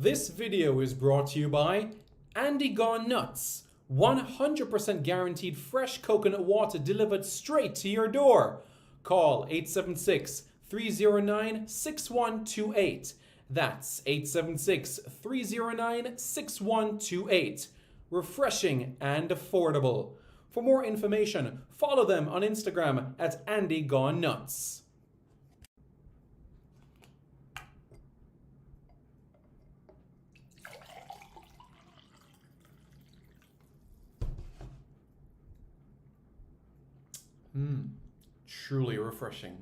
This video is brought to you by Andy Gone Nuts. 100% guaranteed fresh coconut water delivered straight to your door. Call 876-309-6128. That's 876-309-6128. Refreshing and affordable. For more information, follow them on Instagram at Andy Gone Nuts. Truly refreshing.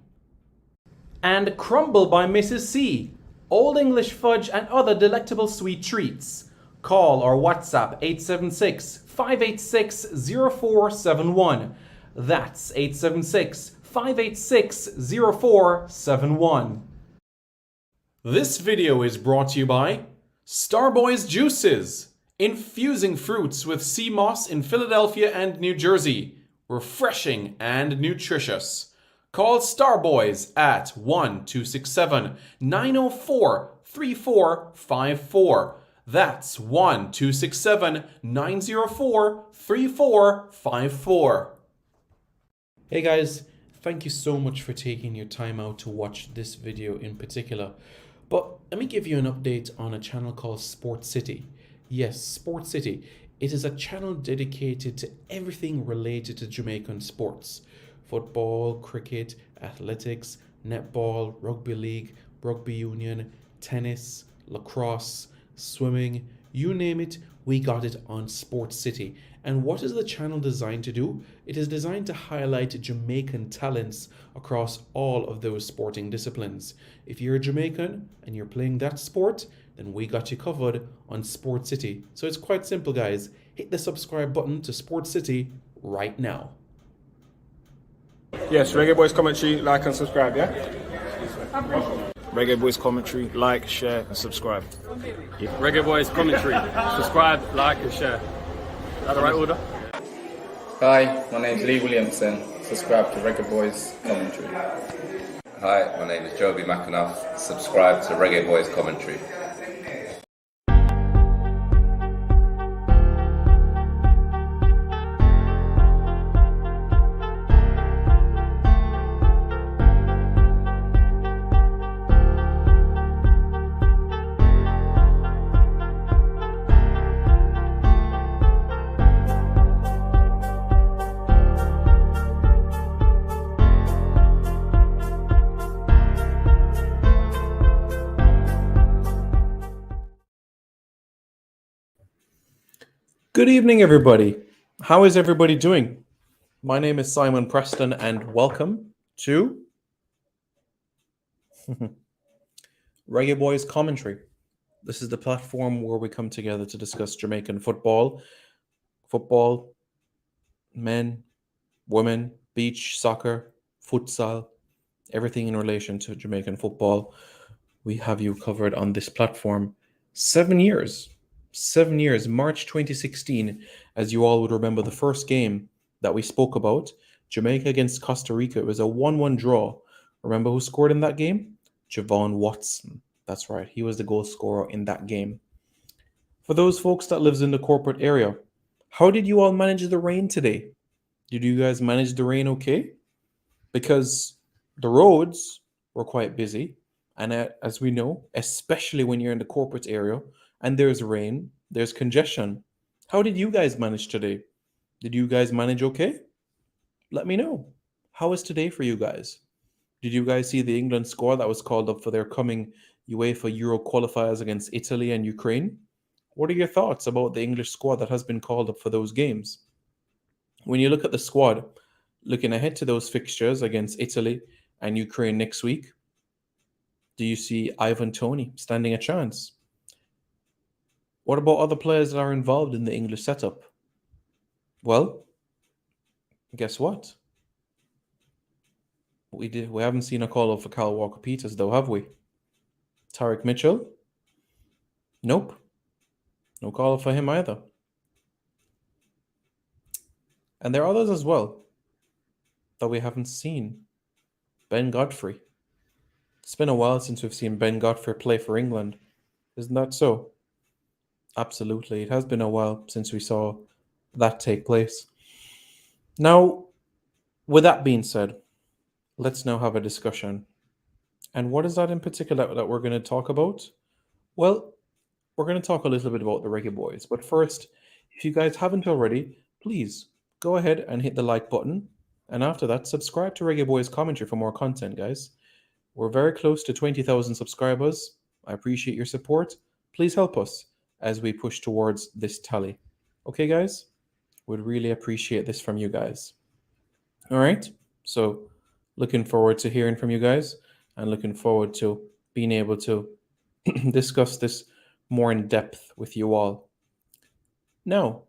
And Crumble by Mrs. C. Old English fudge and other delectable sweet treats. Call or WhatsApp 876-586-0471. That's 876-586-0471. This video is brought to you by Starboy's Juices. Infusing fruits with sea moss in Philadelphia and New Jersey. Refreshing and nutritious. Call Starboyz at 1-267-904-3454. That's 1-267-904-3454. Hey guys, thank you so much for taking your time out to watch this video in particular. But let me give you an update on a channel called Sports City. Yes, Sports City. It is a channel dedicated to everything related to Jamaican sports. Football, cricket, athletics, netball, rugby league, rugby union, tennis, lacrosse, swimming, you name it, we got it on Sports City. And what is the channel designed to do? It is designed to highlight Jamaican talents across all of those sporting disciplines. If you're a Jamaican and you're playing that sport, then we got you covered on Sports City. So it's quite simple, guys. Hit the subscribe button to Sports City right now. Yes, Reggae Boyz commentary, like and subscribe, yeah? Reggae Boyz commentary, like, share and subscribe. Reggae Boyz commentary, subscribe, like and share. Is that the right order? Hi, my name's Lee Williamson. Subscribe to Reggae Boyz commentary. Hi, my name is Joby McAnuff. Subscribe to Reggae Boyz commentary. Good evening, everybody. How is everybody doing? My name is Simon Preston, and welcome to Reggae Boyz Commentary. This is the platform where we come together to discuss Jamaican football, men, women, beach, soccer, futsal, everything in relation to Jamaican football. We have you covered on this platform. 7 years, March 2016, as you all would remember the first game that we spoke about, Jamaica against Costa Rica. It was a 1-1 draw. Remember who scored in that game? Javon Watson. That's right. He was the goal scorer in that game. For those folks that lives in the corporate area, how did you all manage the rain today? Did you guys manage the rain okay? Because the roads were quite busy. And as we know, especially when you're in the corporate area and there's rain, there's congestion. How did you guys manage today? Did you guys manage okay? Let me know. How was today for you guys? Did you guys see the England squad that was called up for their coming UEFA Euro qualifiers against Italy and Ukraine? What are your thoughts about the English squad that has been called up for those games? When you look at the squad, looking ahead to those fixtures against Italy and Ukraine next week, do you see Ivan Toney standing a chance? What about other players that are involved in the English setup? Well, guess what? We haven't seen a call up for Kyle Walker-Peters, though, have we? Tariq Mitchell? Nope. No call up for him either. And there are others as well that we haven't seen. Ben Godfrey. It's been a while since we've seen Ben Godfrey play for England. Isn't that so? Absolutely. It has been a while since we saw that take place. Now, with that being said, let's now have a discussion. And what is that in particular that we're going to talk about? Well, we're going to talk a little bit about the Reggae Boyz. But first, if you guys haven't already, please go ahead and hit the like button. And after that, subscribe to Reggae Boyz Commentary for more content, guys. We're very close to 20,000 subscribers. I appreciate your support. Please help us as we push towards this tally. Okay, guys? Would really appreciate this from you guys. All right? So, looking forward to hearing from you guys and looking forward to being able to discuss this more in depth with you all. Now,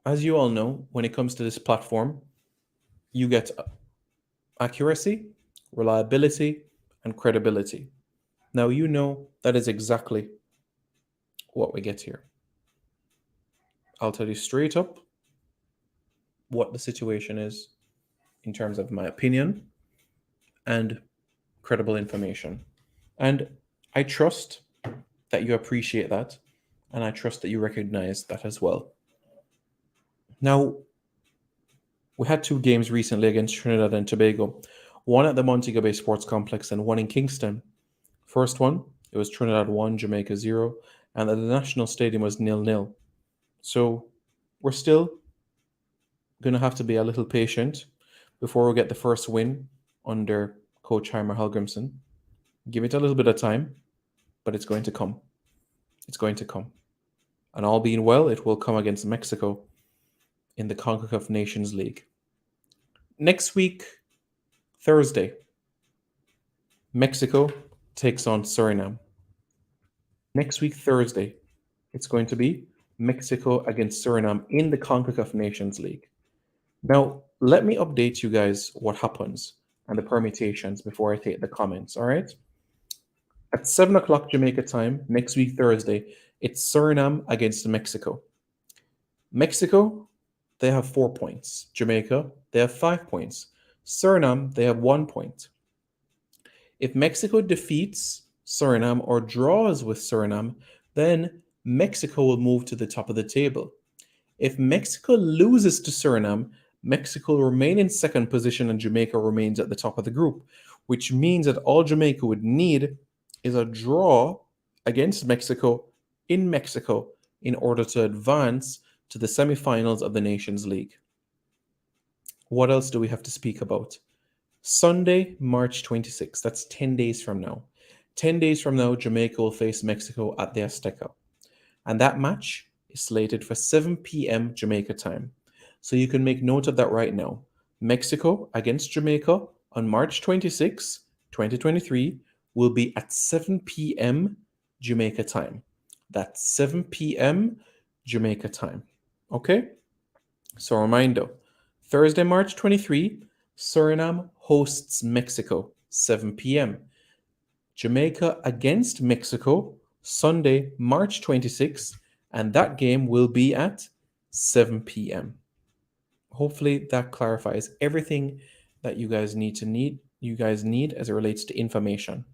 as you all know, when it comes to this platform, you get accuracy, reliability, and credibility. Now, you know that is exactly what we get here. I'll tell you straight up what the situation is in terms of my opinion and credible information. And I trust that you appreciate that, and I trust that you recognize that as well. Now, we had 2 games recently against Trinidad and Tobago, one at the Montego Bay Sports Complex and one in Kingston. First one, it was Trinidad 1, Jamaica 0, and the National Stadium was 0-0. So we're still going to have to be a little patient before we get the first win under Coach Heimer Hallgrimsson. Give it a little bit of time, but it's going to come. It's going to come. And all being well, it will come against Mexico in the CONCACAF Nations League. Next week, Thursday, Mexico takes on Suriname. Next week, Thursday, it's going to be Mexico against Suriname in the CONCACAF Nations League. Now, let me update you guys what happens and the permutations before I take the comments, all right? At 7 o'clock Jamaica time, next week, Thursday, it's Suriname against Mexico. Mexico, they have 4 points. Jamaica, they have 5 points. Suriname, they have 1 point. If Mexico defeats Suriname or draws with Suriname, then Mexico will move to the top of the table. If Mexico loses to Suriname, Mexico will remain in second position and Jamaica remains at the top of the group, which means that all Jamaica would need is a draw against Mexico in Mexico in order to advance to the semifinals of the Nations League. What else do we have to speak about? Sunday, March 26th. That's 10 days from now. 10 days from now, Jamaica will face Mexico at the Azteca. And that match is slated for 7 p.m. Jamaica time. So you can make note of that right now. Mexico against Jamaica on March 26, 2023 will be at 7 p.m. Jamaica time. That's 7 p.m. Jamaica time. Okay? So a reminder, Thursday, March 23, Suriname hosts Mexico, 7 p.m. Jamaica against Mexico, Sunday, March 26, and that game will be at 7 p.m. Hopefully that clarifies everything that you guys need as it relates to information.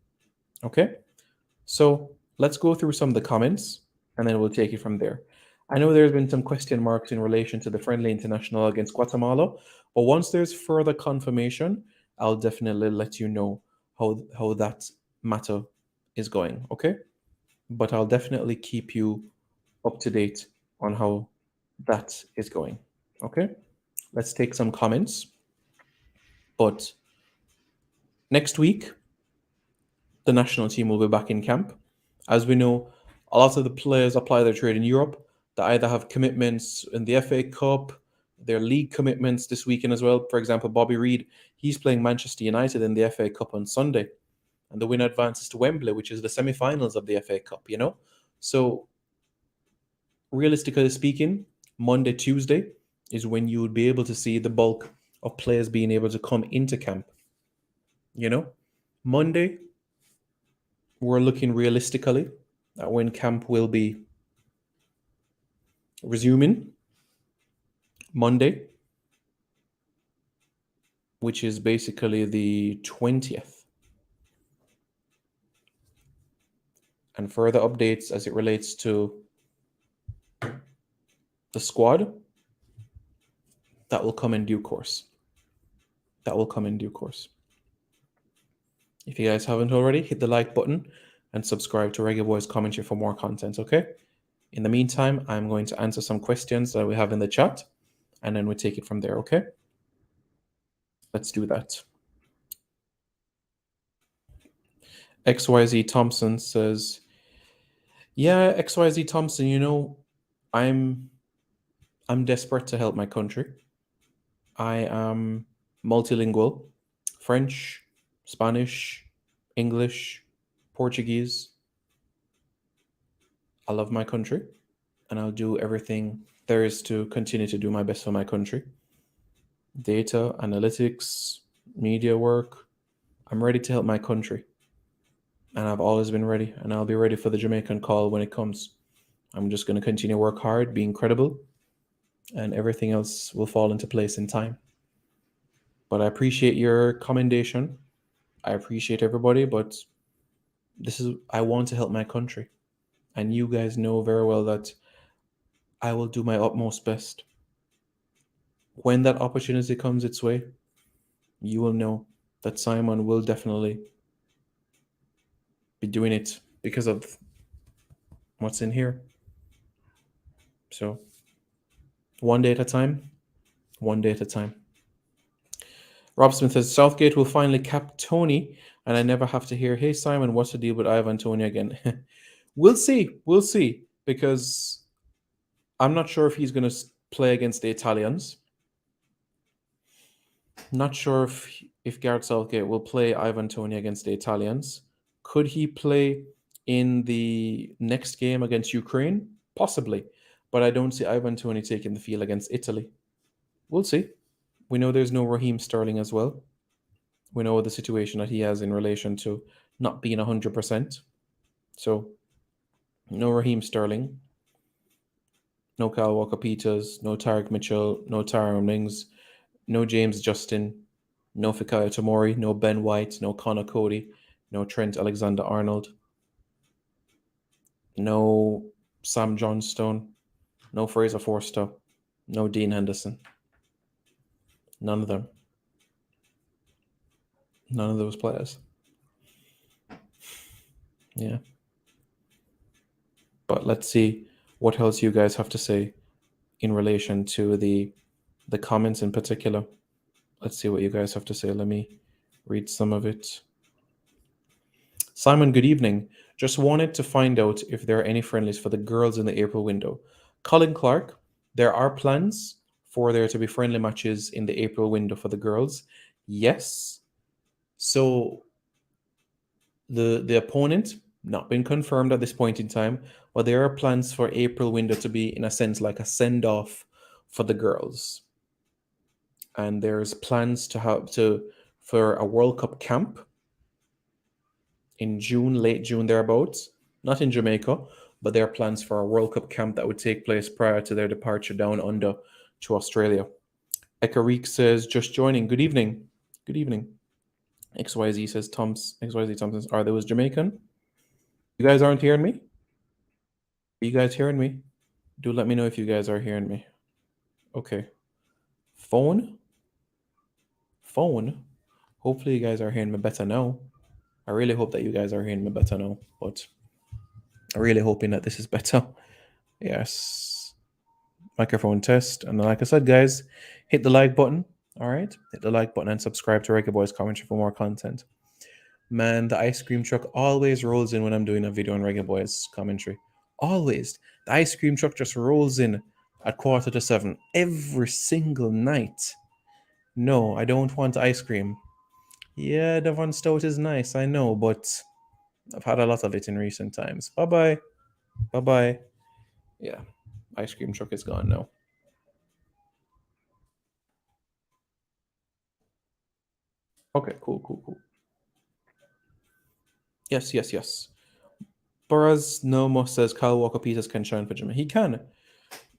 Okay? So let's go through some of the comments and then we'll take it from there. I know there's been some question marks in relation to the friendly international against Guatemala, but once there's further confirmation, I'll definitely let you know how that matter is going, okay? But I'll definitely keep you up to date on how that is going, okay? Let's take some comments. But next week, the national team will be back in camp. As we know, a lot of the players apply their trade in Europe. They either have commitments in the FA Cup, their league commitments this weekend as well. For example, Bobby Reid, he's playing Manchester United in the FA Cup on Sunday. And the winner advances to Wembley, which is the semi-finals of the FA Cup, you know? So, realistically speaking, Monday, Tuesday is when you would be able to see the bulk of players being able to come into camp. You know? Monday, we're looking realistically at when camp will be resuming. Monday, which is basically the 20th. and further updates as it relates to the squad, that will come in due course. That will come in due course. If you guys haven't already, hit the like button and subscribe to Reggae Boyz Commentary for more content, okay? In the meantime, I'm going to answer some questions that we have in the chat, and then we take it from there, okay? Let's do that. XYZ Thompson says, yeah, XYZ Thompson, you know, I'm desperate to help my country. I am multilingual, French, Spanish, English, Portuguese. I love my country, and I'll do everything there is to continue to do my best for my country. Data, analytics, media work. I'm ready to help my country. And I've always been ready, and I'll be ready for the Jamaican call when it comes. I'm just going to continue to work hard, be incredible, and everything else will fall into place in time. But I appreciate your commendation. I appreciate everybody, but I want to help my country. And you guys know very well that I will do my utmost best. When that opportunity comes its way, you will know that Simon will definitely be doing it because of what's in here. So, one day at a time, one day at a time. Rob Smith says, Southgate will finally cap Tony, and I never have to hear, hey, Simon, what's the deal with Ivan Tony again? We'll see, because I'm not sure if he's going to play against the Italians. Not sure if Gareth Southgate will play Ivan Toney against the Italians. Could he play in the next game against Ukraine? Possibly. But I don't see Ivan Toney taking the field against Italy. We'll see. We know there's no Raheem Sterling as well. We know the situation that he has in relation to not being 100%. So, no Raheem Sterling. No Kyle Walker-Peters. No Tarek Mitchell. No Tyrone Mings. No James Justin, no Fikayo Tomori, no Ben White, no Connor Cody, no Trent Alexander-Arnold, no Sam Johnstone, no Fraser Forster, no Dean Henderson. None of them. None of those players. Yeah. But let's see what else you guys have to say in relation to the comments in particular. Let's see what you guys have to say. Let me read some of it. Simon, good evening. Just wanted to find out if there are any friendlies for the girls in the April window. Colin Clark, there are plans for there to be friendly matches in the April window for the girls. Yes. So the opponent, not been confirmed at this point in time, but there are plans for April window to be, in a sense, like a send-off for the girls. And there's plans for a World Cup camp in June, late June thereabouts. Not in Jamaica, but there are plans for a World Cup camp that would take place prior to their departure down under to Australia. Ekarik says, just joining. Good evening. Good evening. XYZ says, XYZ Thompson, are those Jamaican? You guys aren't hearing me? Are you guys hearing me? Do let me know if you guys are hearing me. Okay. Phone. Hopefully you guys are hearing me better now. I really hope that you guys are hearing me better now, but I'm really hoping that this is better. Yes. Microphone test. And like I said, guys, hit the like button. All right. Hit the like button and subscribe to Reggae Boyz Commentary for more content. Man, the ice cream truck always rolls in when I'm doing a video on Reggae Boyz Commentary. Always. The ice cream truck just rolls in at 6:45 every single night. No, I don't want ice cream. Yeah, Devon Stout is nice, I know, but I've had a lot of it in recent times. Bye-bye. Bye-bye. Yeah, ice cream truck is gone now. Okay, cool. Yes. Boraz Nomo says Kyle Walker-Peters can shine for Jamaica. He can.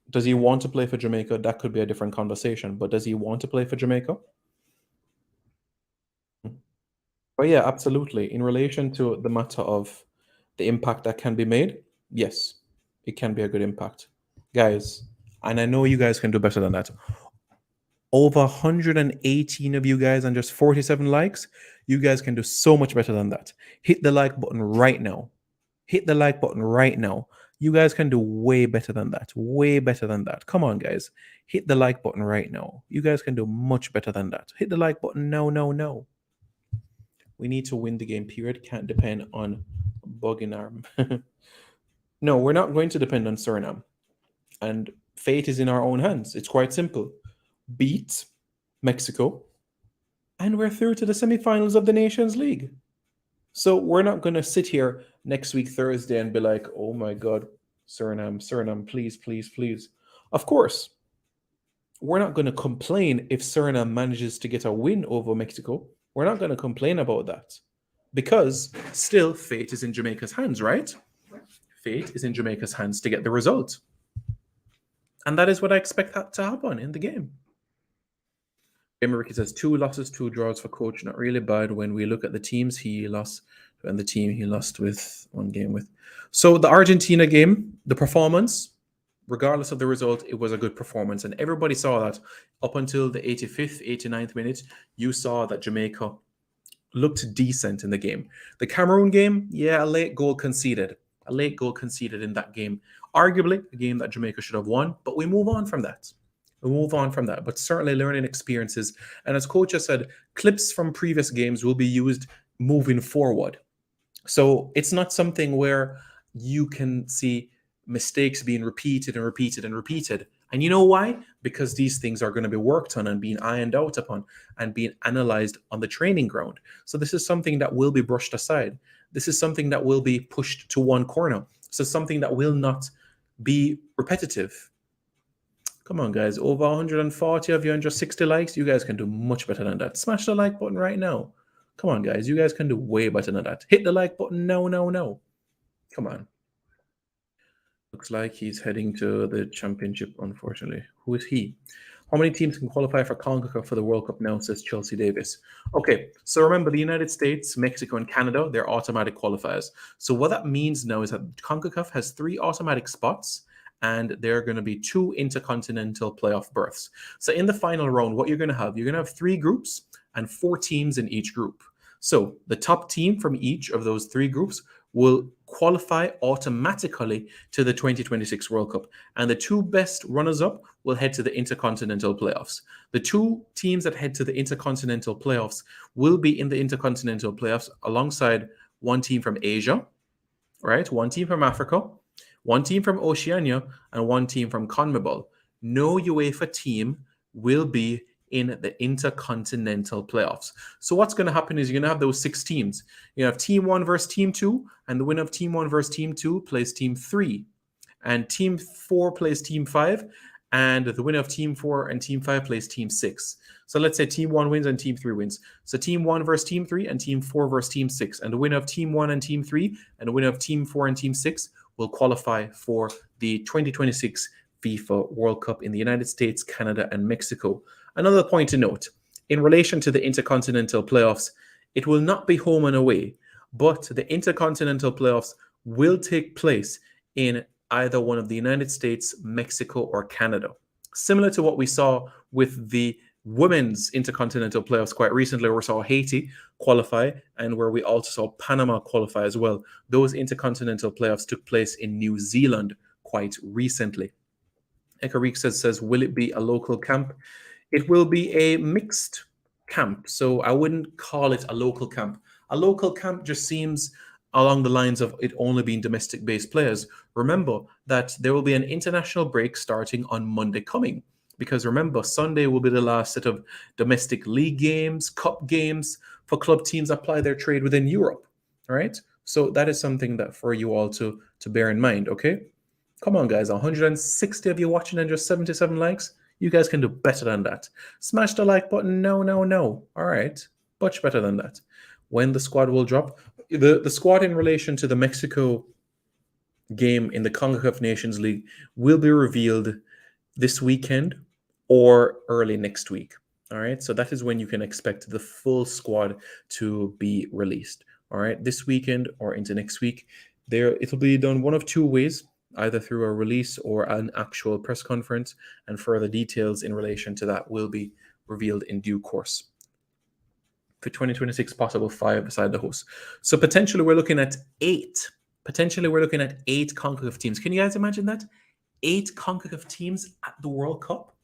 Does he want to play for Jamaica? That could be a different conversation. But does he want to play for Jamaica? But yeah, absolutely. In relation to the matter of the impact that can be made, yes, it can be a good impact. Guys, and I know you guys can do better than that. Over 118 of you guys and just 47 likes, you guys can do so much better than that. Hit the like button right now. Hit the like button right now. You guys can do way better than that. Way better than that. Come on, guys. Hit the like button right now. You guys can do much better than that. Hit the like button. No, no, no. We need to win the game, period. Can't depend on bugging arm. No, we're not going to depend on Suriname. And fate is in our own hands. It's quite simple. Beat Mexico, and we're through to the semifinals of the Nations League. So we're not going to sit here next week, Thursday, and be like, oh my God, Suriname, please, please, please. Of course, we're not going to complain if Suriname manages to get a win over Mexico. We're not going to complain about that because still fate is in Jamaica's hands, right? Fate is in Jamaica's hands to get the result. And that is what I expect that to happen in the game. Ricky says 2 losses, 2 draws for coach. Not really bad when we look at the teams he lost and the team he lost with 1 game with. So the Argentina game, the performance, regardless of the result, it was a good performance. And everybody saw that up until the 85th, 89th minute. You saw that Jamaica looked decent in the game. The Cameroon game, yeah, a late goal conceded. A late goal conceded in that game. Arguably, a game that Jamaica should have won, but we move on from that. But certainly learning experiences. And as coach has said, clips from previous games will be used moving forward. So it's not something where you can see mistakes being repeated and repeated and repeated. And you know why? Because these things are going to be worked on and being ironed out upon and being analyzed on the training ground. So this is something that will be brushed aside. This is something that will be pushed to one corner. So something that will not be repetitive. Come on, guys. Over 140 of you and just 60 likes. You guys can do much better than that. Smash the like button right now. Come on, guys. You guys can do way better than that. Hit the like button. No, no, no. Come on. Looks like he's heading to the championship, unfortunately. Who is he? How many teams can qualify for CONCACAF for the World Cup now, says Chelsea Davis. Okay, so remember the United States, Mexico, and Canada, they're automatic qualifiers. So what that means now is that CONCACAF has 3 automatic spots, and there are going to be 2 intercontinental playoff berths. So in the final round, what you're going to have 3 groups and 4 teams in each group. So the top team from each of those 3 groups will qualify automatically to the 2026 World Cup. And the 2 best runners-up will head to the intercontinental playoffs. The 2 teams that head to the intercontinental playoffs will be in the intercontinental playoffs alongside 1 team from Asia, right? 1 team from Africa, 1 team from Oceania, and 1 team from CONMEBOL. No UEFA team will be in the intercontinental playoffs. So what's going to happen is you're going to have those 6 teams. You have team 1 versus team 2, and the winner of team 1 versus team 2 plays team 3. And team 4 plays team 5, and the winner of team 4 and team 5 plays team 6. So let's say team 1 wins and team 3 wins. So team 1 versus team 3 and team 4 versus team 6. And the winner of team 1 and team 3 and the winner of team 4 and team 6 will qualify for the 2026 FIFA World Cup in the United States, Canada, and Mexico. Another point to note, in relation to the intercontinental playoffs, it will not be home and away, but the intercontinental playoffs will take place in either one of the United States, Mexico, or Canada. Similar to what we saw with the women's intercontinental playoffs quite recently, where we saw Haiti qualify and where we also saw Panama qualify as well. Those intercontinental playoffs took place in New Zealand quite recently. Ekarik says, will it be a local camp? It will be a mixed camp. So I wouldn't call it a local camp. A local camp just seems along the lines of it only being domestic-based players. Remember that there will be an international break starting on Monday coming. Because remember, Sunday will be the last set of domestic league games, cup games for club teams that apply their trade within Europe. All right? So that is something that for you all to bear in mind, okay? Come on, guys. 160 of you watching and just 77 likes. You guys can do better than that. Smash the like button. No, no, no. All right. Much better than that. When the squad will drop. The squad in relation to the Mexico game in the CONCACAF Nations League will be revealed this weekend or early next week. All right. So that is when you can expect the full squad to be released. All right. This weekend or into next week. It'll be done one of two ways, either through a release or an actual press conference, and further details in relation to that will be revealed in due course. For 2026, possible 5 beside the host. So potentially we're looking at 8. Potentially we're looking at 8 CONCACAF teams. Can you guys imagine that? 8 CONCACAF teams at the World Cup.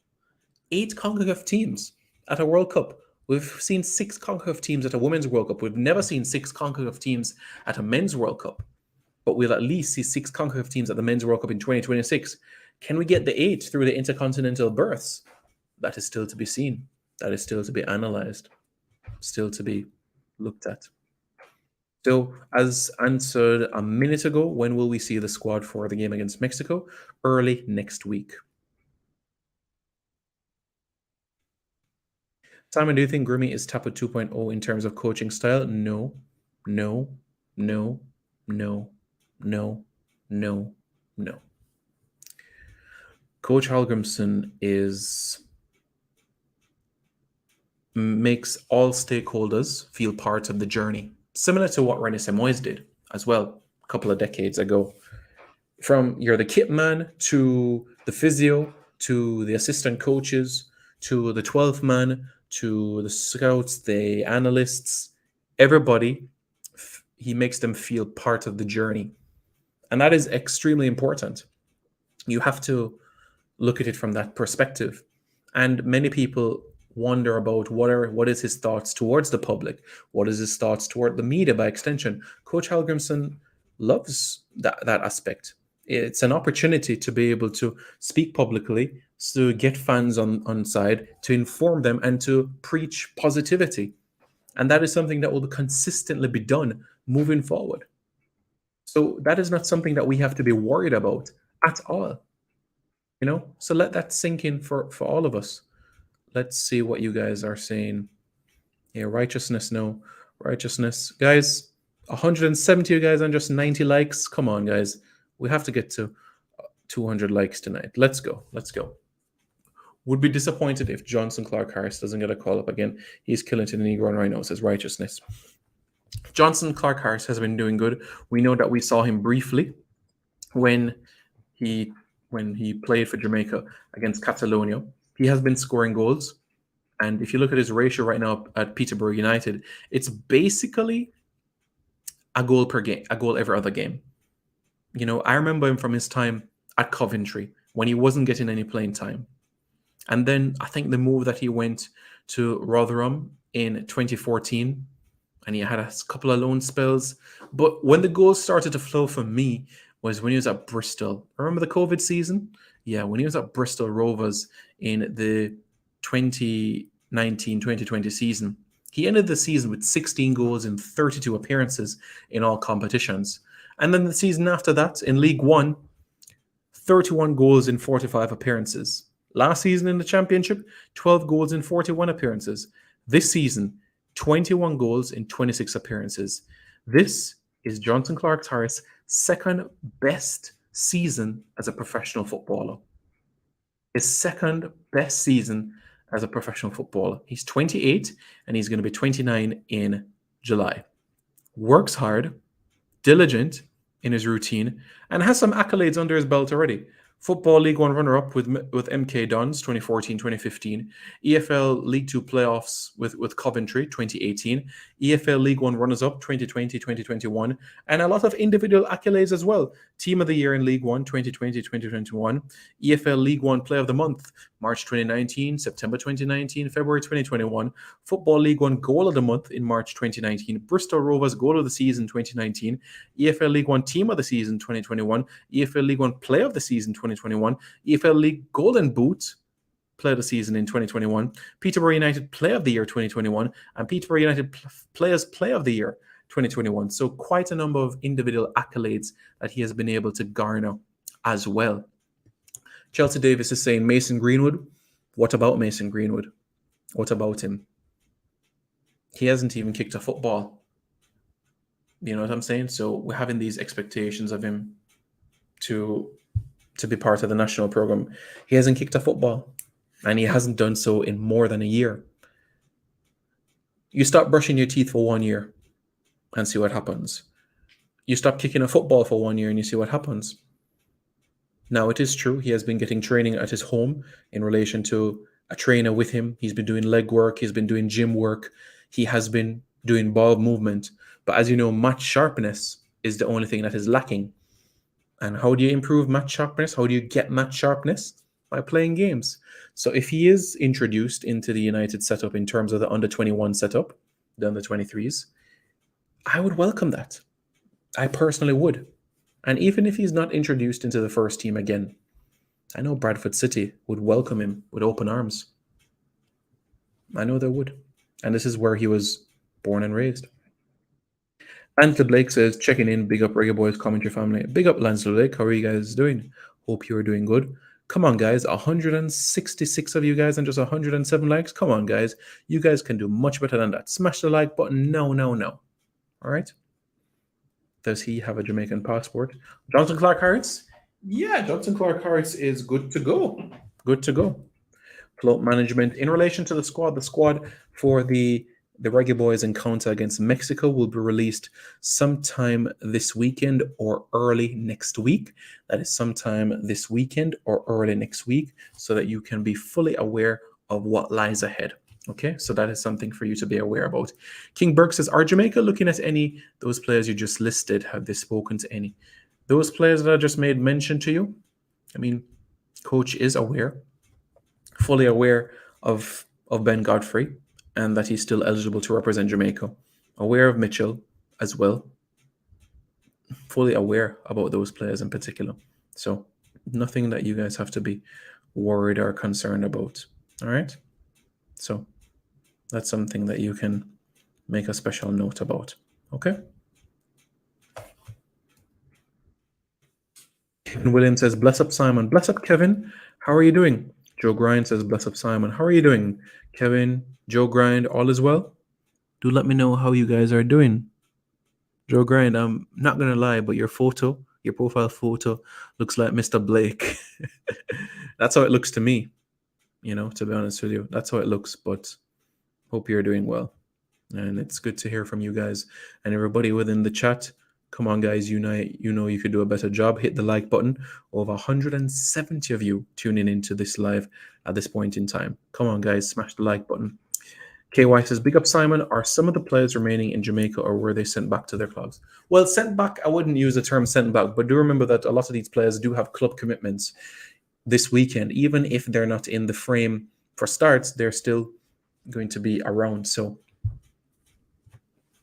8 CONCACAF teams at a World Cup. We've seen 6 CONCACAF teams at a Women's World Cup. We've never seen 6 CONCACAF teams at a Men's World Cup. But we'll at least see 6 CONCACAF teams at the Men's World Cup in 2026. Can we get the 8 through the intercontinental berths? That is still to be seen. That is still to be analysed. Still to be looked at. So, as answered a minute ago, when will we see the squad for the game against Mexico? Early next week. Simon, do you think Grimmy is Tapu 2.0 in terms of coaching style? No, no, no, no, no, no, no. Coach Hallgrimsson makes all stakeholders feel part of the journey, similar to what René Semois did as well a couple of decades ago. From you're the kit man to the physio to the assistant coaches to the 12th man to the scouts, the analysts, everybody, he makes them feel part of the journey. And that is extremely important. You have to look at it from that perspective. And many people wonder about what is his thoughts towards the public, what is his thoughts toward the media by extension. Coach Hallgrimsson loves that aspect. It's an opportunity to be able to speak publicly, to get fans on side, to inform them and to preach positivity. And that is something that will consistently be done moving forward. So that is not something that we have to be worried about at all. So let that sink in for all of us. Let's see what you guys are saying. Yeah, righteousness, no. Righteousness. Guys, 170 you guys on just 90 likes. Come on, guys. We have to get to 200 likes tonight. Let's go. Let's go. Would be disappointed if Johnson Clark Harris doesn't get a call up again. He's killing to the Negro and Rhino, says righteousness. Johnson Clark Harris has been doing good. We know that we saw him briefly when he played for Jamaica against Catalonia. He has been scoring goals. And if you look at his ratio right now at Peterborough United, it's basically a goal per game, a goal every other game. I remember him from his time at Coventry when he wasn't getting any playing time. And then I think the move that he went to Rotherham in 2014, and he had a couple of loan spells. But when the goals started to flow for me was when he was at Bristol. Remember the COVID season? Yeah, when he was at Bristol Rovers in the 2019-2020 season. He ended the season with 16 goals in 32 appearances in all competitions. And then the season after that, in League One, 31 goals in 45 appearances. Last season in the Championship, 12 goals in 41 appearances. This season, 21 goals in 26 appearances. This is Johnson Clark Harris' second best season as a professional footballer. His second best season as a professional footballer. He's 28 and he's going to be 29 in July. Works hard, diligent in his routine, and has some accolades under his belt already. Football League One runner-up with MK Dons 2014-2015, EFL League Two playoffs with Coventry 2018, EFL League One runners-up 2020-2021, and a lot of individual accolades as well. Team of the Year in League One 2020-2021, EFL League One Player of the Month March 2019, September 2019, February 2021, Football League One Goal of the Month in March 2019, Bristol Rovers Goal of the Season 2019, EFL League One Team of the Season 2021, EFL League One Player of the Season 2021, EFL League Golden Boot Player of the Season in 2021, Peterborough United Player of the Year 2021, and Peterborough United Players Player of the Year 2021. So quite a number of individual accolades that he has been able to garner as well. Chelsea Davis is saying Mason Greenwood. What about Mason Greenwood? What about him? He hasn't even kicked a football. You know what I'm saying? So we're having these expectations of him to be part of the national program. He hasn't kicked a football, and he hasn't done so in more than a year. You stop brushing your teeth for 1 year and see what happens. You stop kicking a football for 1 year and you see what happens. Now, it is true he has been getting training at his home in relation to a trainer with him. He's been doing leg work, he's been doing gym work, he has been doing ball movement. But as you know, match sharpness is the only thing that is lacking. And how do you improve match sharpness? How do you get match sharpness? By playing games. So if he is introduced into the United setup in terms of the under 21 setup, the under 23s, I would welcome that. I personally would. And even if he's not introduced into the first team again, I know Bradford City would welcome him with open arms. I know they would. And this is where he was born and raised. Lancelot Blake says, checking in, big up Reggae Boyz commentary family. Big up Lancelot Blake, how are you guys doing? Hope you are doing good. Come on, guys, 166 of you guys and just 107 likes. Come on, guys. You guys can do much better than that. Smash the like button. No. All right? Does he have a Jamaican passport? Johnson Clark Harris? Yeah, Johnson Clark Harris is good to go. Good to go. Float management. In relation to the squad for the Reggae Boyz encounter against Mexico will be released sometime this weekend or early next week. That is sometime this weekend or early next week, so that you can be fully aware of what lies ahead. Okay, so that is something for you to be aware about. King Burke says, are Jamaica looking at any, those players you just listed, have they spoken to any? Those players that I just made mention to you, I mean, coach is aware, fully aware of Ben Godfrey, and that he's still eligible to represent Jamaica. Aware of Mitchell as well. Fully aware about those players in particular. So nothing that you guys have to be worried or concerned about. All right? So that's something that you can make a special note about. Okay? Kevin Williams says, bless up, Simon. Bless up, Kevin. How are you doing? Joe Grind says, bless up, Simon. How are you doing? Kevin, Joe Grind, all is well? Do let me know how you guys are doing. Joe Grind, I'm not going to lie, but your profile photo looks like Mr. Blake. That's how it looks to me, to be honest with you. That's how it looks, but hope you're doing well. And it's good to hear from you guys. And everybody within the chat, come on, guys, you know you could do a better job. Hit the like button. Over 170 of you tuning into this live at this point in time. Come on, guys, smash the like button. KY says, big up, Simon. Are some of the players remaining in Jamaica, or were they sent back to their clubs? Well, sent back, I wouldn't use the term sent back, but do remember that a lot of these players do have club commitments this weekend. Even if they're not in the frame for starts, they're still going to be around. So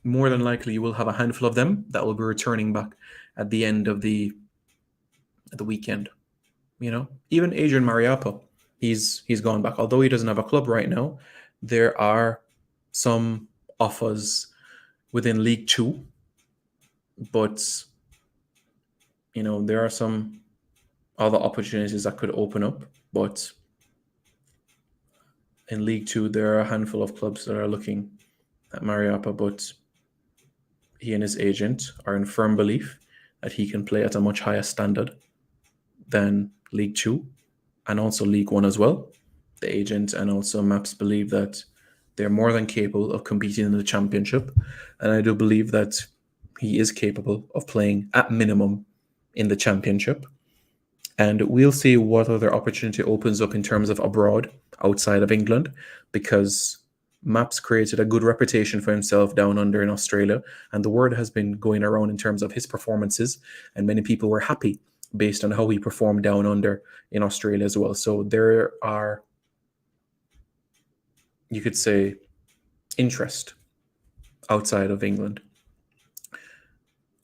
more than likely, you will have a handful of them that will be returning back at the end of the weekend. Even Adrian Mariappa, he's gone back. Although he doesn't have a club right now, there are some offers within League Two, but there are some other opportunities that could open up. But in League Two, there are a handful of clubs that are looking at Mariappa, but he and his agent are in firm belief that he can play at a much higher standard than League Two and also League One as well. The agent and also Maps believe that they're more than capable of competing in the championship. And I do believe that he is capable of playing at minimum in the championship. And we'll see what other opportunity opens up in terms of abroad, outside of England, because Maps created a good reputation for himself down under in Australia. And the word has been going around in terms of his performances. And many people were happy based on how he performed down under in Australia as well. So there are, you could say, interest outside of England.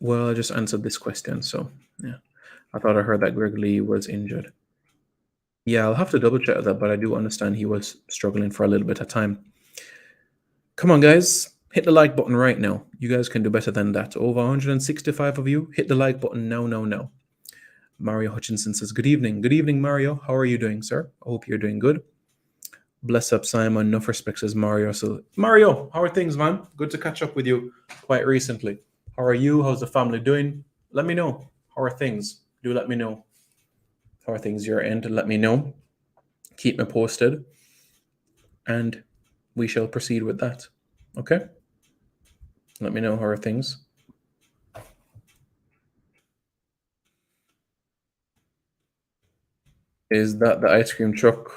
Well, I just answered this question, so yeah. I thought I heard that Greg Lee was injured. Yeah, I'll have to double check that, but I do understand he was struggling for a little bit of time. Come on, guys. Hit the like button right now. You guys can do better than that. Over 165 of you. Hit the like button now. Mario Hutchinson says, good evening. Good evening, Mario. How are you doing, sir? I hope you're doing good. Bless up, Simon. Enough respect, says Mario. So, Mario, how are things, man? Good to catch up with you quite recently. How are you? How's the family doing? Let me know. How are things? Do let me know. How are things your end? Let me know. Keep me posted. And we shall proceed with that. Okay? Let me know how are things. Is that the ice cream truck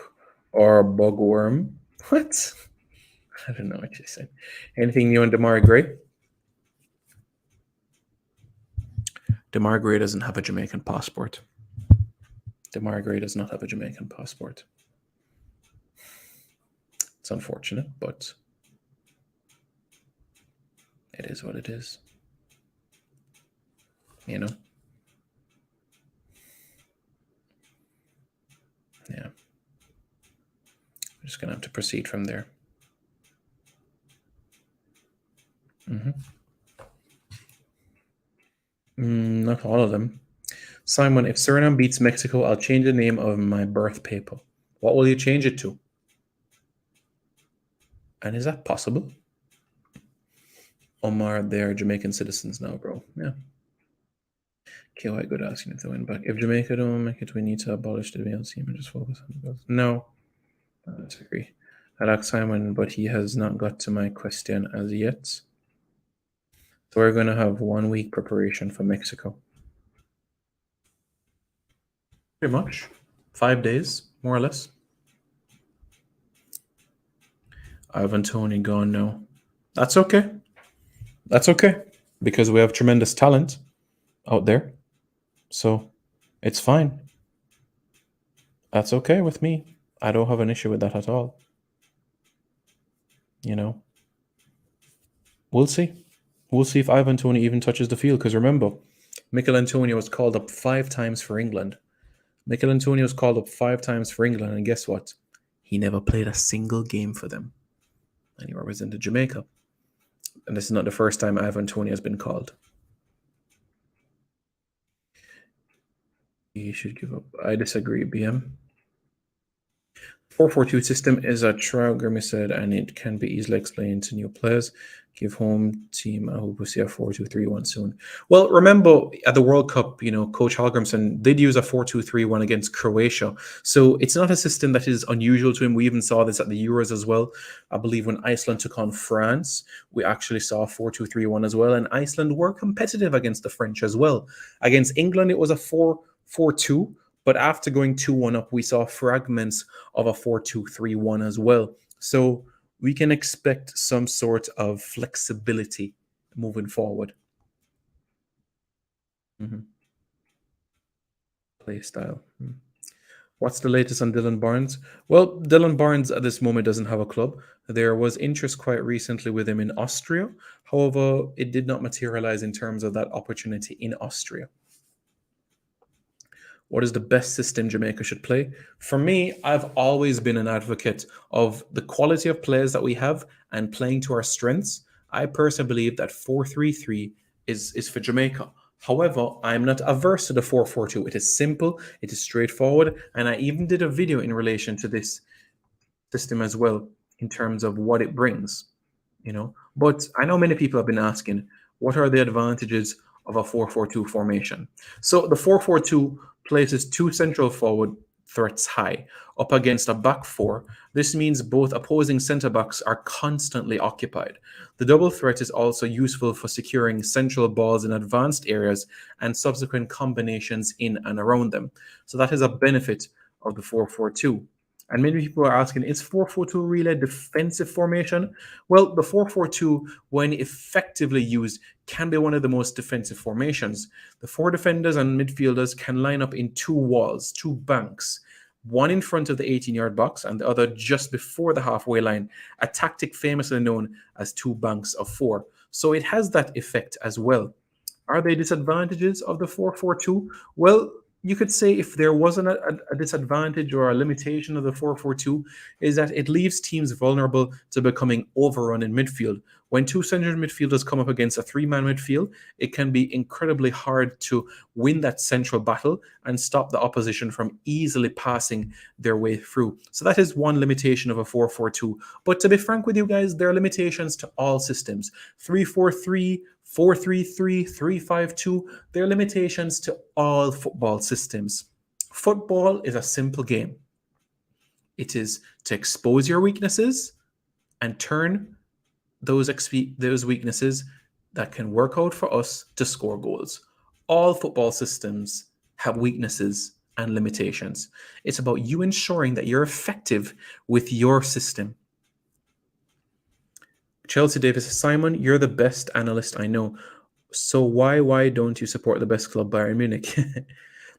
or bugworm? What? I don't know what you said. Anything new on Damari Gray? Damari Gray doesn't have a Jamaican passport. Damari Gray does not have a Jamaican passport. It's unfortunate, but it is what it is. You know? Yeah. We're just going to have to proceed from there. Not all of them. Simon, if Suriname beats Mexico, I'll change the name of my birth paper. What will you change it to? And is that possible? Omar, they're Jamaican citizens now, bro. Yeah. KY good asking if they win back. If Jamaica don't make it, we need to abolish the male team and just focus on the girls. No. I disagree. I like Simon, but he has not got to my question as yet. So we're going to have 1 week preparation for Mexico. Pretty much. 5 days, more or less. Ivan Toney gone now. That's okay. That's okay. Because we have tremendous talent out there. So it's fine. That's okay with me. I don't have an issue with that at all. You know. We'll see. We'll see if Ivan Toney even touches the field. Because remember, Mikel Antonio was called up 5 times for England. Mikel Antonio was called up 5 times for England. And guess what? He never played a single game for them. And he represented Jamaica. And this is not the first time Ivan Toney has been called. He should give up. I disagree, BM. 4-4-2 system is a trial, Grimmy said, and it can be easily explained to new players. Give home team, I hope we'll see a 4-2-3-1 soon. Well, remember at the World Cup, you know, Coach Hallgrimsson did use a 4-2-3-1 against Croatia. So it's not a system that is unusual to him. We even saw this at the Euros as well. I believe when Iceland took on France, we actually saw a 4-2-3-1 as well. And Iceland were competitive against the French as well. Against England, it was a 4-4-2. But after going 2-1 up, we saw fragments of a 4-2-3-1 as well. So we can expect some sort of flexibility moving forward. Play style. What's the latest on Dylan Barnes? Well, Dylan Barnes at this moment doesn't have a club. There was interest quite recently with him in Austria. However, it did not materialize in terms of that opportunity in Austria. What is the best system Jamaica should play? For me, I've always been an advocate of the quality of players that we have and playing to our strengths. I personally believe that 4-3-3 is for Jamaica. However, I'm not averse to the 4-4-2. It is simple, it is straightforward, and I even did a video in relation to this system as well in terms of what it brings, you know. But I know many people have been asking, what are the advantages of a 4-4-2 formation? So the 4-4-2 places 2 central forward threats high up against a back 4. This means both opposing centre backs are constantly occupied. The double threat is also useful for securing central balls in advanced areas and subsequent combinations in and around them. So that is a benefit of the 4-4-2. And many people are asking, is 4-4-2 really a defensive formation? Well, the 4-4-2, when effectively used, can be one of the most defensive formations. The 4 defenders and midfielders can line up in 2 walls, 2 banks, one in front of the 18-yard box and the other just before the halfway line, a tactic famously known as 2 banks of 4. So it has that effect as well. Are there disadvantages of the 4-4-2? Well, you could say if there wasn't a disadvantage or a limitation of the 4-4-2 is that it leaves teams vulnerable to becoming overrun in midfield. When 2 central midfielders come up against a 3-man midfield, it can be incredibly hard to win that central battle and stop the opposition from easily passing their way through. So that is one limitation of a 4-4-2. But to be frank with you guys, there are limitations to all systems. 3-4-3, 4-3-3, 3-5-2, there are limitations to all football systems. Football is a simple game. It is to expose your weaknesses and turn those weaknesses that can work out for us to score goals. All football systems have weaknesses and limitations. It's about you ensuring that you're effective with your system. Chelsea Davis, Simon, you're the best analyst I know. So why don't you support the best club, Bayern Munich?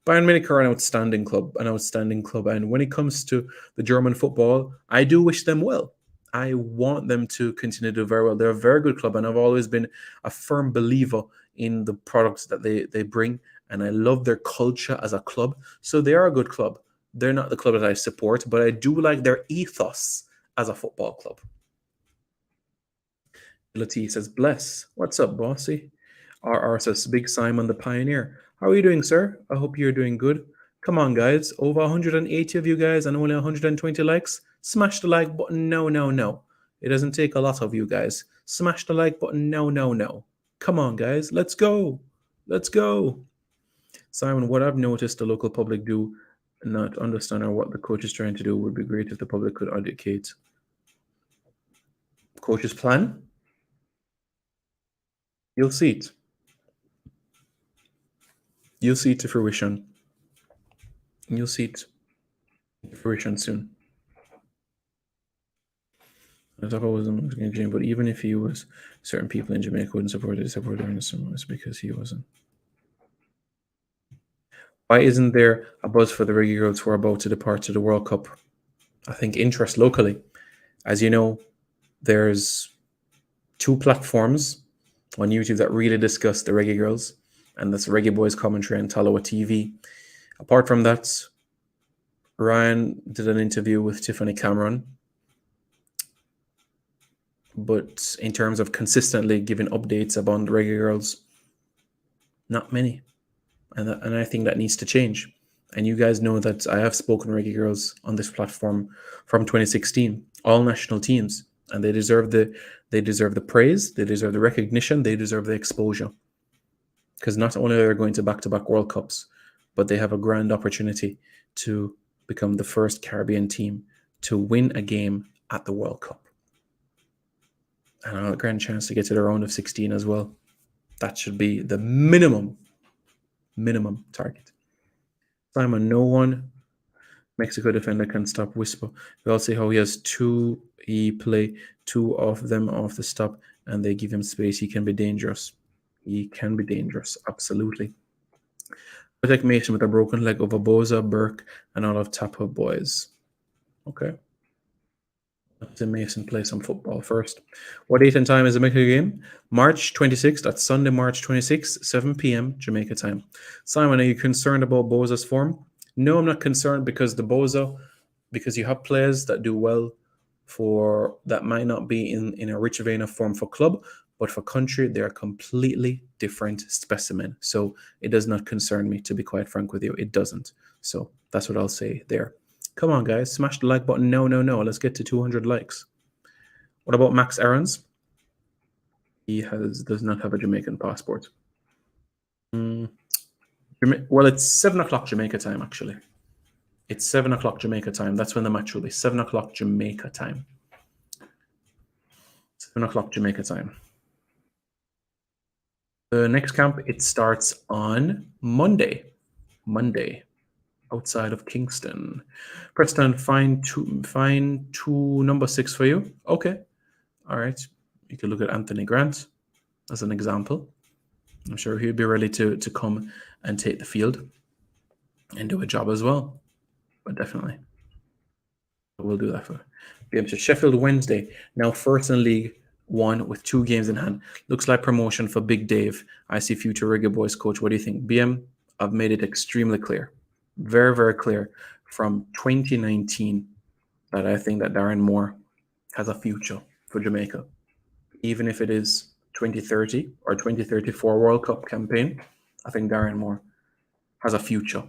Bayern Munich are an outstanding club, and when it comes to the German football, I do wish them well. I want them to continue to do very well. They're a very good club, and I've always been a firm believer in the products that they bring, and I love their culture as a club. So they are a good club. They're not the club that I support, but I do like their ethos as a football club. Lati says, bless. What's up, bossy? RR says, Big Simon the Pioneer. How are you doing, sir? I hope you're doing good. Come on, guys. Over 180 of you guys and only 120 likes. Smash the like button. No. It doesn't take a lot of you guys. Smash the like button. No. Come on, guys. Let's go. Simon, what I've noticed the local public do not understand or what the coach is trying to do would be great if the public could educate. Coach's plan? You'll see it. You'll see it to fruition. You'll see it to fruition soon. I thought I wasn't going to, but even if he was, certain people in Jamaica wouldn't support during the was because he wasn't. Why isn't there a buzz for the Reggae Girlz who are about to depart to the World Cup? I think interest locally. As you know, there's 2 platforms on YouTube that really discuss the Reggae Girlz, and that's Reggae Boyz commentary and Talawa TV. Apart from that, Ryan did an interview with Tiffany Cameron, but in terms of consistently giving updates about the Reggae Girlz, not many. And I think that needs to change. And you guys know that I have spoken Reggae Girlz on this platform from 2016, all national teams, and they deserve the praise, they deserve the recognition, they deserve the exposure. Because not only are they going to back-to-back World Cups, but they have a grand opportunity to become the first Caribbean team to win a game at the World Cup. And a grand chance to get to the round of 16 as well. That should be the minimum target. Simon, no one Mexico defender can stop Whisper. We all see how he play 2 of them off the stop and they give him space. He can be dangerous. Absolutely. Protect Mason with a broken leg over Boza, Burke, and all of Tapo boys. Okay. Let's Mason play some football first. What date and time is the Jamaica game? March 26th. That's Sunday, March 26th, 7 p.m. Jamaica time. Simon, are you concerned about Boza's form? No, I'm not concerned because you have players that do well that might not be in a rich vein of form for club, but for country, they're a completely different specimen. So it does not concern me, to be quite frank with you. It doesn't. So that's what I'll say there. Come on, guys. Smash the like button. No. Let's get to 200 likes. What about Max Aarons? He does not have a Jamaican passport. Well, it's 7 o'clock Jamaica time, actually. It's 7 o'clock Jamaica time. That's when the match will be. 7 o'clock Jamaica time. 7 o'clock Jamaica time. The next camp, it starts on Monday. Outside of Kingston. Preston, find two number 6 for you. Okay. All right. You can look at Anthony Grant as an example. I'm sure he'll be ready to come and take the field and do a job as well. But definitely. We'll do that for games. Sheffield Wednesday. Now first in League 1 with 2 games in hand. Looks like promotion for Big Dave. I see future Reggae Boyz coach. What do you think? BM, I've made it extremely clear. Very, very clear from 2019 that I think that Darren Moore has a future for Jamaica. Even if it is 2030 or 2034 World Cup campaign, I think Darren Moore has a future.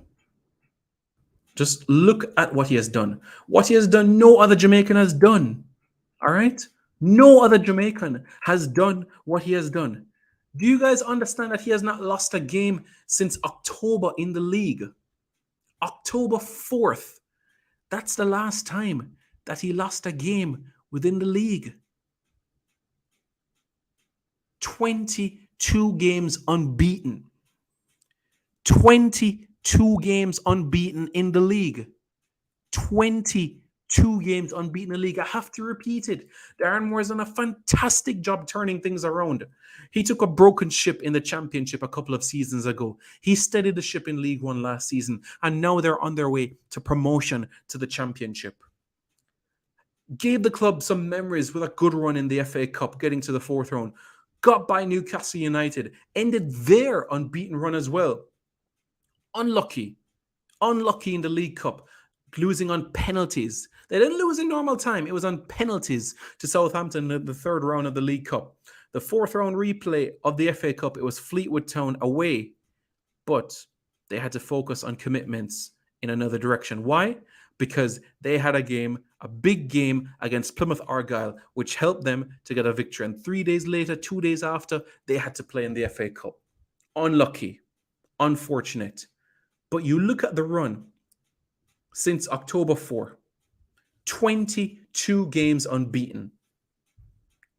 Just look at what he has done. What he has done, no other Jamaican has done. All right? No other Jamaican has done what he has done. Do you guys understand that he has not lost a game since October in the league? October 4th. That's the last time that he lost a game within the league. 22 games unbeaten. 22 2 games unbeaten in the league. 22 games unbeaten in the league. I have to repeat it. Darren Moore's done a fantastic job turning things around. He took a broken ship in the championship a couple of seasons ago. He steadied the ship in League One last season, and now they're on their way to promotion to the championship. Gave the club some memories with a good run in the FA Cup, getting to the 4th round. Got by Newcastle United, ended their unbeaten run as well. Unlucky in the League Cup, losing on penalties. They didn't lose in normal time. It was on penalties to Southampton in the 3rd round of the League Cup. The 4th round replay of the FA Cup, it was Fleetwood Town away, but they had to focus on commitments in another direction. Why? Because they had a big game against Plymouth Argyle, which helped them to get a victory. And 3 days later, 2 days after, they had to play in the FA Cup. Unlucky, unfortunate. But you look at the run since October 4, 22 games unbeaten.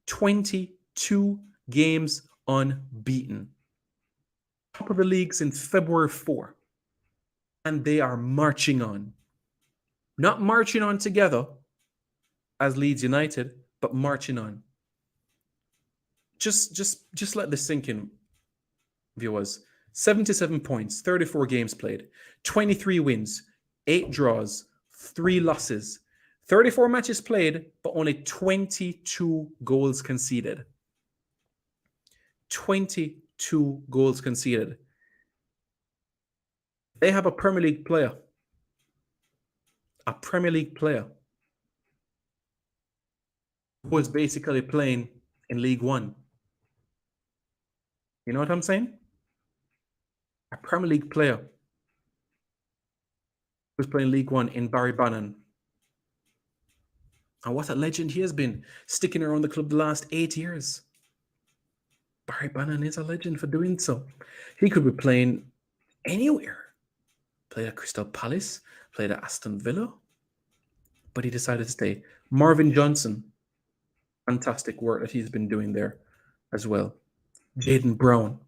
22 games unbeaten. Top of the league since February 4. And they are marching on. Not marching on together as Leeds United, but marching on. Just let this sink in, viewers. 77 points, 34 games played, 23 wins, 8 draws, 3 losses, 34 matches played, but only 22 goals conceded. 22 goals conceded. They have a Premier League player. Who is basically playing in League One. You know what I'm saying? A Premier League player who's playing League One in Barry Bannon. And what a legend he has been, sticking around the club the last 8 years. Barry Bannon is a legend for doing so. He could be playing anywhere. Played at Crystal Palace, played at Aston Villa, but he decided to stay. Marvin Johnson, fantastic work that he's been doing there as well. Jaden Brown,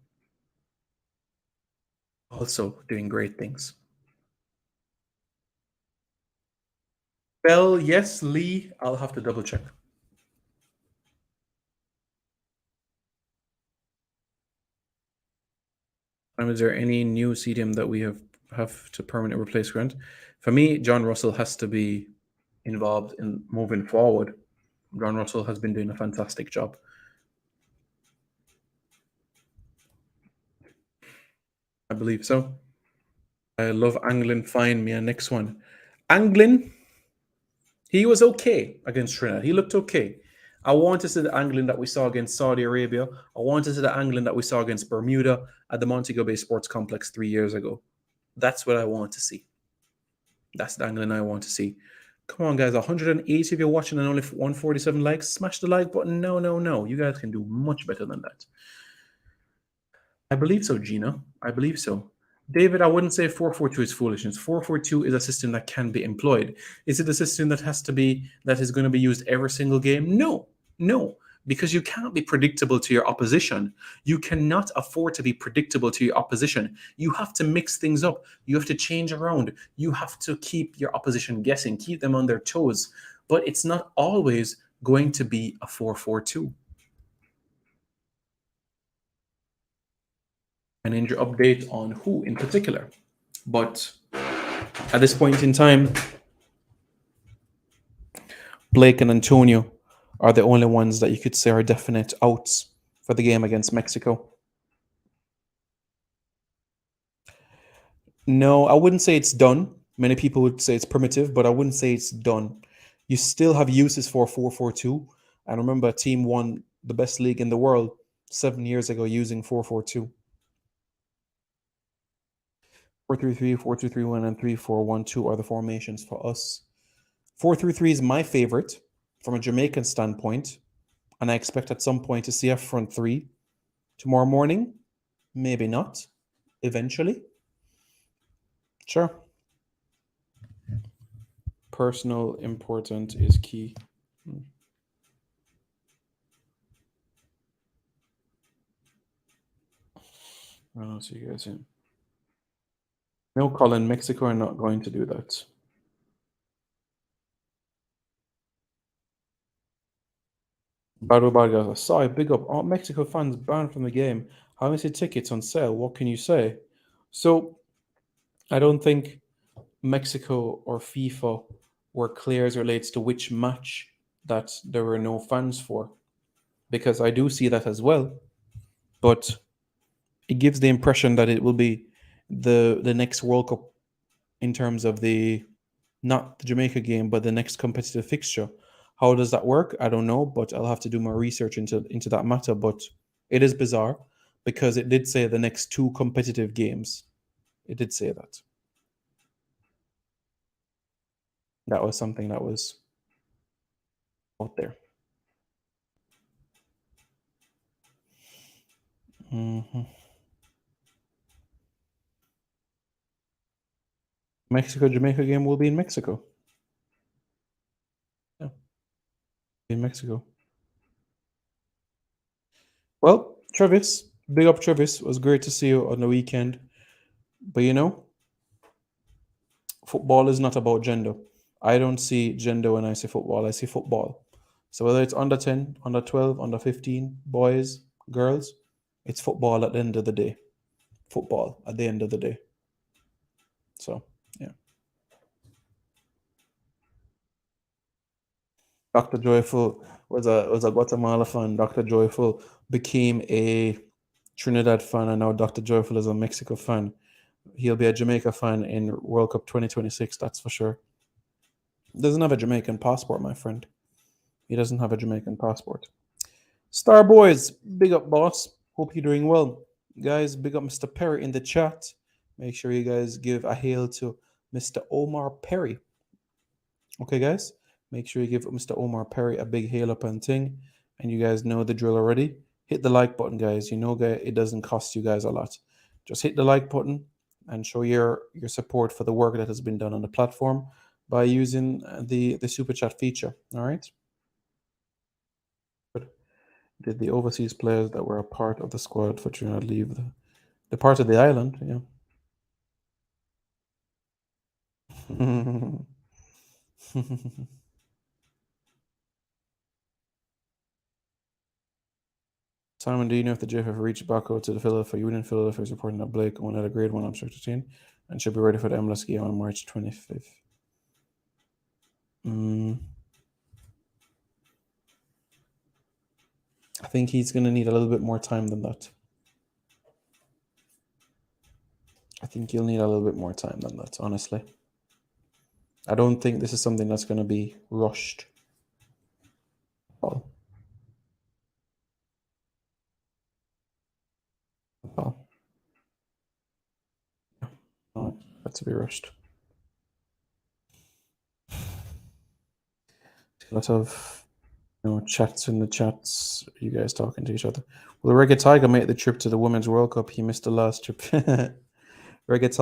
also doing great things. Bell, yes. Lee, I'll have to double check. Is there any new CDM that we have to permanent replace Grant? For me, John Russell has to be involved in moving forward. John Russell has been doing a fantastic job. I believe so. I love Anglin. Find me a next one. Anglin, he was okay against Trinidad. He looked okay. I want to see the Anglin that we saw against Saudi Arabia. I want to see the Anglin that we saw against Bermuda at the Montego Bay Sports Complex 3 years ago. That's what I want to see. That's the Anglin I want to see. Come on, guys. 180 if you're watching and only 147 likes. Smash the like button. No. You guys can do much better than that. I believe so, Gina. I believe so. David, I wouldn't say 4-4-2 is foolishness. 4-4-2 is a system that can be employed. Is it a system that is going to be used every single game? No, because you can't be predictable to your opposition. You cannot afford to be predictable to your opposition. You have to mix things up. You have to change around. You have to keep your opposition guessing, keep them on their toes. But it's not always going to be a 4-4-2. An injury update on who in particular. But at this point in time, Blake and Antonio are the only ones that you could say are definite outs for the game against Mexico. No, I wouldn't say it's done. Many people would say it's primitive, but I wouldn't say it's done. You still have uses for 4-4-2. And remember, a team won the best league in the world 7 years ago using 4-4-2. 4-3-3, 4-2-3-1, and 3-4-1-2 are the formations for us. 4-3-3 is my favorite from a Jamaican standpoint, and I expect at some point to see a front three tomorrow morning. Maybe not. Eventually. Sure. Personal important is key. I don't see you guys in. No, Colin, Mexico are not going to do that. Battle Bargas, sorry, big up. Aren't Mexico fans banned from the game? How many tickets on sale? What can you say? So, I don't think Mexico or FIFA were clear as relates to which match that there were no fans for, because I do see that as well. But it gives the impression that it will be the next World Cup in terms of the not the Jamaica game, but the next competitive fixture. How does that work? I don't know, but I'll have to do more research into that matter. But it is bizarre because it did say the next two competitive games. It did say that. That was something that was out there. Mexico Jamaica game will be in Mexico. Yeah, in Mexico. Well, Travis, big up Travis. It was great to see you on the weekend. But football is not about gender. I don't see gender when I say football. I see football. So whether it's under 10, under 12, under 15, boys, girls, it's football at the end of the day. Football at the end of the day. So, yeah. Dr. Joyful was a Guatemala fan. Dr. Joyful became a Trinidad fan, and now Dr. Joyful is a Mexico fan. He'll be a Jamaica fan in World Cup 2026, that's for sure. Doesn't have a Jamaican passport, my friend. He doesn't have a Jamaican passport. Star Boys, big up, boss. Hope you're doing well. Guys, big up Mr. Perry in the chat. Make sure you guys give a hail to Mr. Omar Perry. Okay, guys? Make sure you give Mr. Omar Perry a big hail up and thing. And you guys know the drill already. Hit the like button, guys. You know, guys, it doesn't cost you guys a lot. Just hit the like button and show your support for the work that has been done on the platform by using the super chat feature. All right? Did the overseas players that were a part of the squad for Trinidad leave the part of the island? Yeah. Simon, do you know if the JF have reached back out to the Philadelphia Union? Philadelphia is reporting that Blake won at a grade 1 unstructured team and should be ready for the MLS game on March 25th. I think he's going to need a little bit more time than that. I think he'll need a little bit more time than that, honestly. I don't think this is something that's going to be rushed. Oh. No, that's to be rushed. A lot of chats in the chats. Are you guys talking to each other? Will the Reggae Tiger make the trip to the Women's World Cup? He missed the last trip. Reggae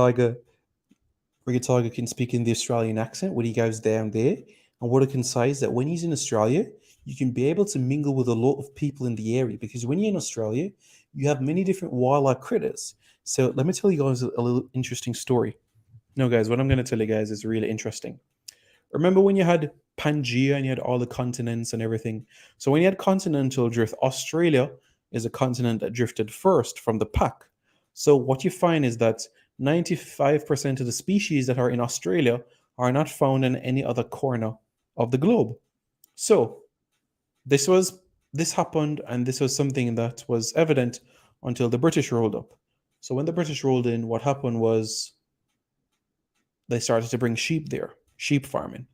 Tiger can speak in the Australian accent when he goes down there. And what I can say is that when he's in Australia, you can be able to mingle with a lot of people in the area, because when you're in Australia, you have many different wildlife critters. So let me tell you guys a little interesting story. No, guys, what I'm going to tell you guys is really interesting. Remember when you had Pangea and you had all the continents and everything? So when you had continental drift, Australia is a continent that drifted first from the pack. So what you find is that 95% of the species that are in Australia are not found in any other corner of the globe. So this happened, and this was something that was evident until the British rolled up. So when the British rolled in, what happened was they started to bring sheep there, sheep farming.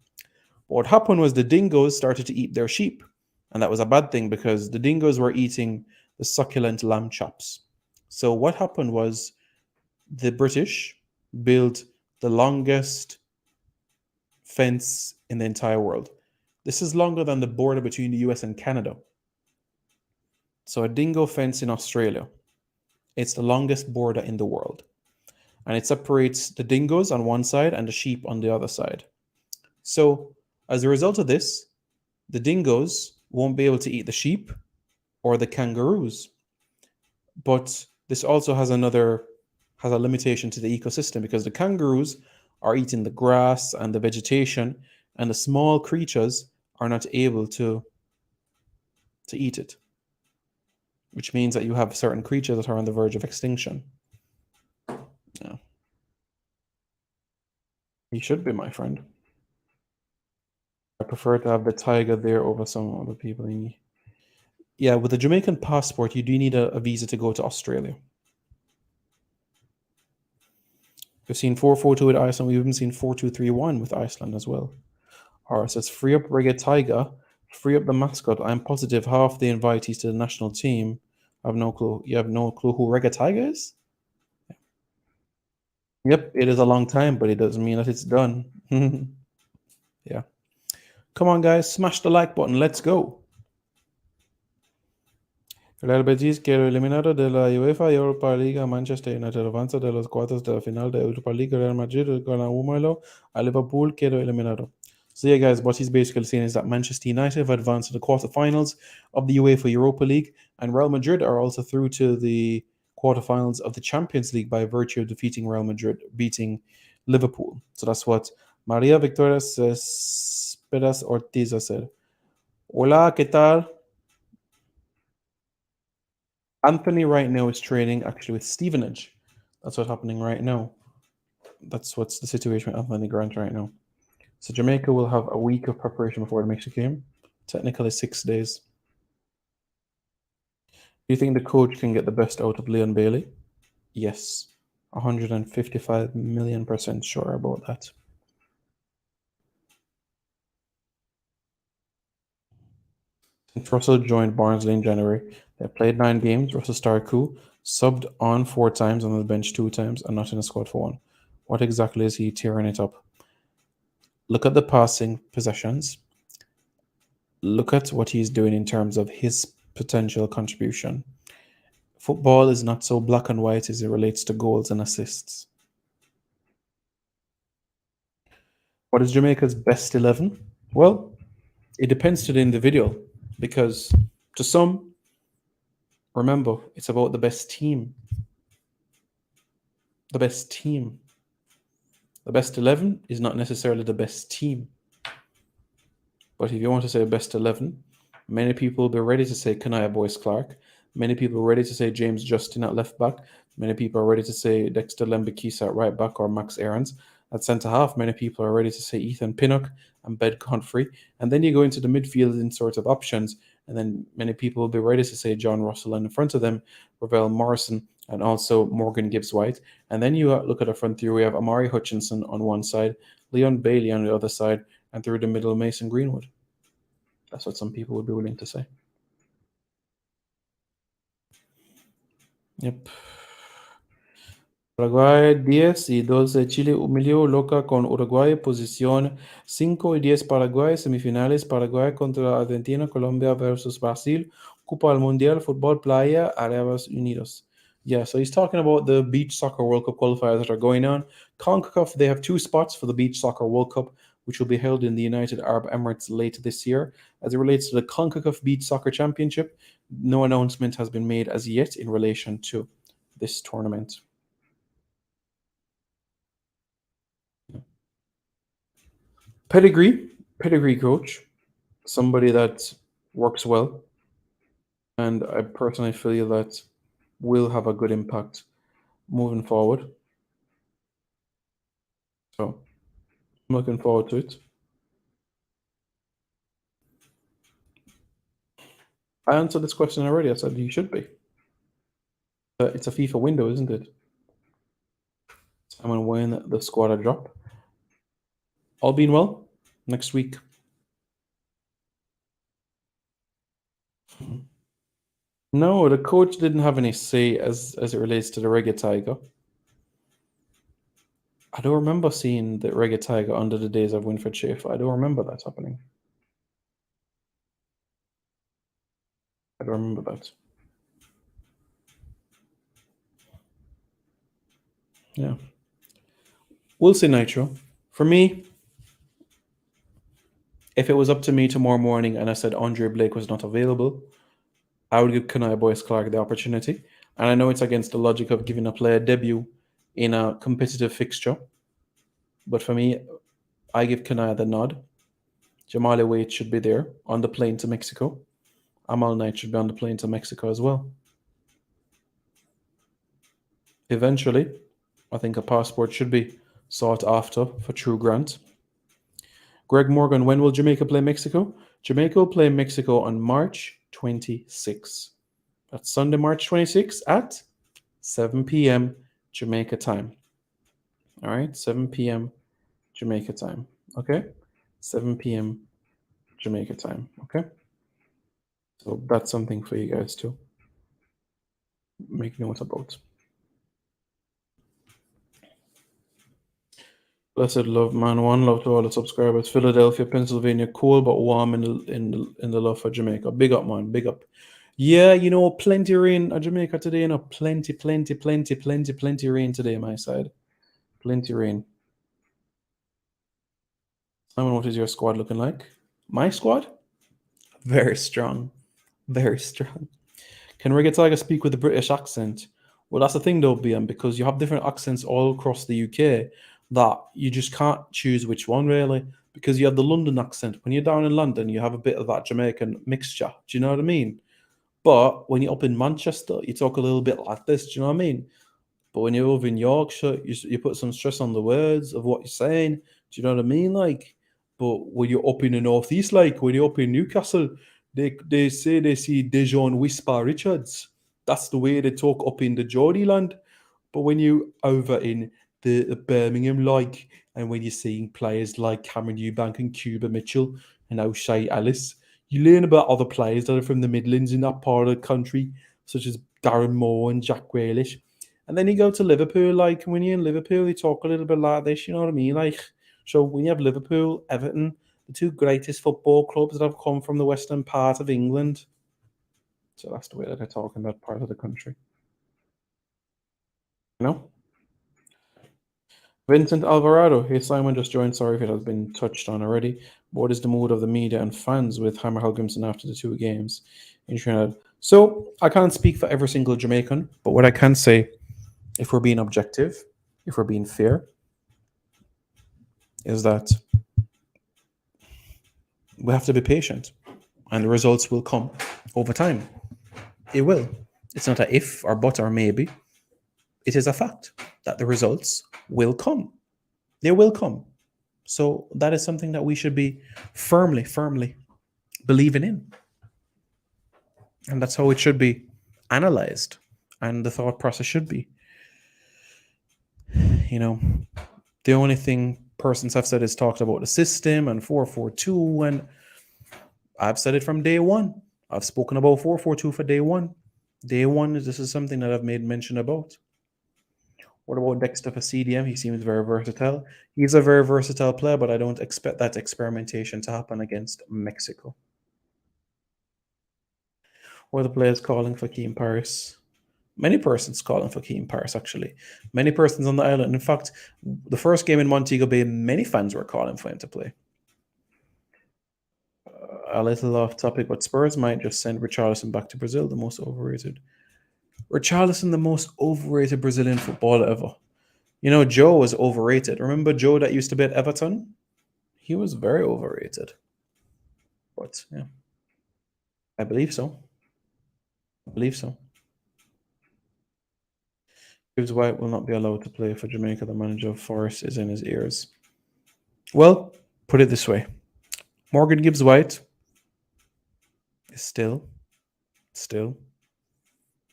But what happened was the dingoes started to eat their sheep, and that was a bad thing because the dingoes were eating the succulent lamb chops. So what happened was the British built the longest fence in the entire world. This is longer than the border between the US and Canada. So a dingo fence in Australia, it's the longest border in the world. And it separates the dingoes on one side and the sheep on the other side. So as a result of this, the dingoes won't be able to eat the sheep or the kangaroos. But this also has another has a limitation to the ecosystem because the kangaroos are eating the grass and the vegetation, and the small creatures are not able to eat it, which means that you have certain creatures that are on the verge of extinction. Yeah. He should be, my friend. I prefer to have the tiger there over some other people. Yeah, with a Jamaican passport, you do need a visa to go to Australia. We've seen 442 with Iceland. We've even seen 4231 with Iceland as well. Alright, says free up Reggae Tiger, free up the mascot. I'm positive half the invitees to the national team have no clue. You have no clue who Reggae Tiger is? Yep, it is a long time, but it doesn't mean that it's done. Yeah. Come on, guys, smash the like button. Let's go. Real Betis quedó eliminado de la UEFA Europa League. Manchester United avanza de los cuartos de la final de Europa League. Real Madrid gana 1-0 a Liverpool quedó eliminado. So yeah, guys, what he's basically saying is that Manchester United have advanced to the quarterfinals of the UEFA Europa League, and Real Madrid are also through to the quarterfinals of the Champions League by virtue of defeating Real Madrid, beating Liverpool. So that's what Maria Victoria Cespedes Ortiz said. Hola, ¿qué tal? Anthony right now is training actually with Stevenage. That's what's happening right now. That's what's the situation with Anthony Grant right now. So Jamaica will have a week of preparation before the Mexico game. Technically 6 days. Do you think the coach can get the best out of Leon Bailey? Yes. 155 million% sure about that. Since Russell joined Barnsley in January, they played 9 games. Russell Starku subbed on 4 times, on the bench 2 times, and not in the squad for 1. What exactly is he tearing it up? Look at the passing possessions. Look at what he's doing in terms of his potential contribution. Football is not so black and white as it relates to goals and assists. What is Jamaica's best 11? Well, it depends to the individual, because to some, remember, it's about the best team. The best team. The best 11 is not necessarily the best team. But if you want to say best 11, many people will be ready to say Kanaya Boyce Clark. Many people are ready to say James Justin at left back. Many people are ready to say Dexter Lembikisa at right back or Max Aarons at centre half. Many people are ready to say Ethan Pinnock and Ben Humphrey. And then you go into the midfield in sort of options. And then many people will be ready to say John Russell, and in front of them, Ravel Morrison and also Morgan Gibbs-White. And then you look at the front three. We have Amari Hutchinson on one side, Leon Bailey on the other side, and through the middle, Mason Greenwood. That's what some people would be willing to say. Yep. Paraguay 10 y 12. Chile humilló loca con Uruguay. Posición 5 y 10 Paraguay. Semifinales Paraguay contra Argentina. Colombia versus Brasil. Copa del Mundial. Fútbol Playa. Árabes Unidos. Yeah, so he's talking about the Beach Soccer World Cup qualifiers that are going on. CONCACAF, they have 2 spots for the Beach Soccer World Cup, which will be held in the United Arab Emirates later this year. As it relates to the CONCACAF Beach Soccer Championship, no announcement has been made as yet in relation to this tournament. Pedigree coach, somebody that works well, and I personally feel that will have a good impact moving forward. So I'm looking forward to it. I answered this question already. I said you should be. It's a FIFA window, isn't it? So I'm going to win the squad a drop. All being well, next week. No, the coach didn't have any say as it relates to the Reggae Tiger. I don't remember seeing the Reggae Tiger under the days of Winfred Schaefer. I don't remember that happening. I don't remember that. Yeah. We'll see, Nitro. For me, if it was up to me tomorrow morning and I said Andre Blake was not available, I would give Kanaya Boyce Clark the opportunity. And I know it's against the logic of giving a player debut in a competitive fixture. But for me, I give Kanaya the nod. Jamali Wade should be there on the plane to Mexico. Amal Knight should be on the plane to Mexico as well. Eventually, I think a passport should be sought after for True Grant. Greg Morgan, when will Jamaica play Mexico? Jamaica will play Mexico on March 26. That's Sunday, March 26 at 7 p.m. Jamaica time. All right, 7 p.m. Jamaica time. Okay, 7 p.m. Jamaica time. Okay, so that's something for you guys to make note about. Blessed love, man. One love to all the subscribers. Philadelphia, Pennsylvania, cool but warm in the love for Jamaica. Big up, man. Big up. Yeah, plenty rain at Jamaica today. Plenty rain today, my side. Plenty rain. Simon, what is your squad looking like? My squad? Very strong. Very strong. Can Reggae Tiger speak with a British accent? Well, that's the thing though, BM, because you have different accents all across the UK that you just can't choose which one really, because you have the London accent. When you're down in London, you have a bit of that Jamaican mixture. Do you know what I mean? But when you're up in Manchester, you talk a little bit like this. Do you know what I mean? But when you're over in Yorkshire, you put some stress on the words of what you're saying. Do you know what I mean? Like, but when you're up in the northeast, like when you're up in Newcastle, they say they see Dejon Whisper Richards. That's the way they talk up in the Geordie land. But when you over in the Birmingham, like, and when you're seeing players like Cameron Eubank and Cuba Mitchell and O'Shea Ellis, you learn about other players that are from the Midlands in that part of the country, such as Darren Moore and Jack Grealish. And then you go to Liverpool, like when you're in Liverpool, you talk a little bit like this, you know what I mean? Like, so when you have Liverpool, Everton, the two greatest football clubs that have come from the western part of England. So that's the way that they talk in that part of the country. You know? Vincent Alvarado, hey Simon, just joined. Sorry if it has been touched on already. What is the mood of the media and fans with Hammer Helgrimson after the 2 games in Trinidad? So I can't speak for every single Jamaican, but what I can say, if we're being objective, if we're being fair, is that we have to be patient and the results will come over time. It will. It's not a if or but or maybe. It is a fact that the results will come. They will come. So that is something that we should be firmly believing in. And that's how it should be analyzed. And the thought process should be. The only thing persons have said is talked about the system and 4-4-2. And I've said it from day one. I've spoken about 4-4-2 for day one. Day one, this is something that I've made mention about. What about Dexter for CDM? He seems very versatile. He's a very versatile player, but I don't expect that experimentation to happen against Mexico. Or the players calling for Keane Paris. Many persons calling for Keane Paris, actually. Many persons on the island. In fact, the first game in Montego Bay, many fans were calling for him to play. A little off topic, but Spurs might just send Richarlison back to Brazil, the most overrated. Richarlison, the most overrated Brazilian footballer ever. Joe was overrated. Remember Joe that used to be at Everton? He was very overrated. But, yeah. I believe so. Gibbs White will not be allowed to play for Jamaica. The manager of Forest is in his ears. Well, put it this way. Morgan Gibbs White is still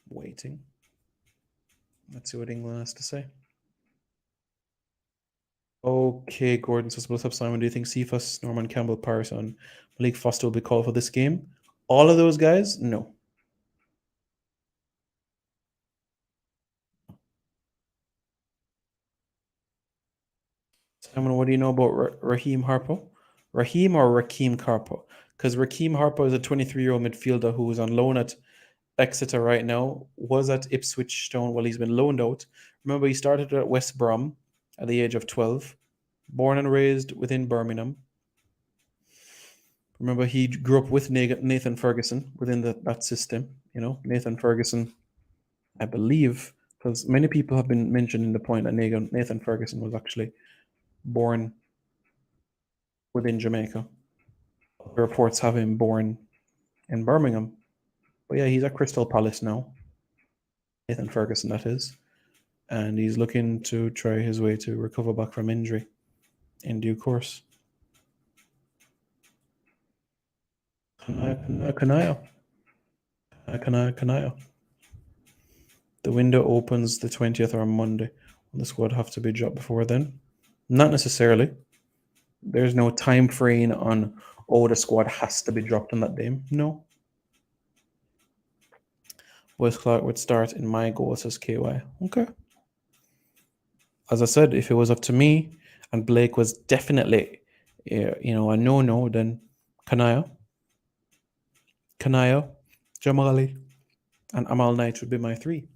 waiting. Let's see what England has to say. Okay, Gordon says, what's up, Simon? Do you think Cephas, Norman Campbell, Paris, and Malik Foster will be called for this game? All of those guys? No. Simon, what do you know about Raheem Harpo? Raheem or Rakeem Harpo? Because Rakeem Harpo is a 23-year-old midfielder who is on loan at Exeter right now, was at Ipswich Town. Well, he's been loaned out. Remember, he started at West Brom at the age of 12, born and raised within Birmingham. Remember, he grew up with Nathan Ferguson within that system. Nathan Ferguson, I believe, because many people have been mentioning the point that Nathan Ferguson was actually born within Jamaica. The reports have him born in Birmingham. But yeah, he's at Crystal Palace now. Nathan Ferguson, that is. And he's looking to try his way to recover back from injury in due course. Kanaya. The window opens the 20th or Monday. The squad have to be dropped before then? Not necessarily. There's no time frame on, the squad has to be dropped on that day. No. Wes Clark would start in my goal, says KY. Okay. As I said, if it was up to me and Blake was definitely, a no, then Kanaya, Jamali, and Amal Knight would be my 3.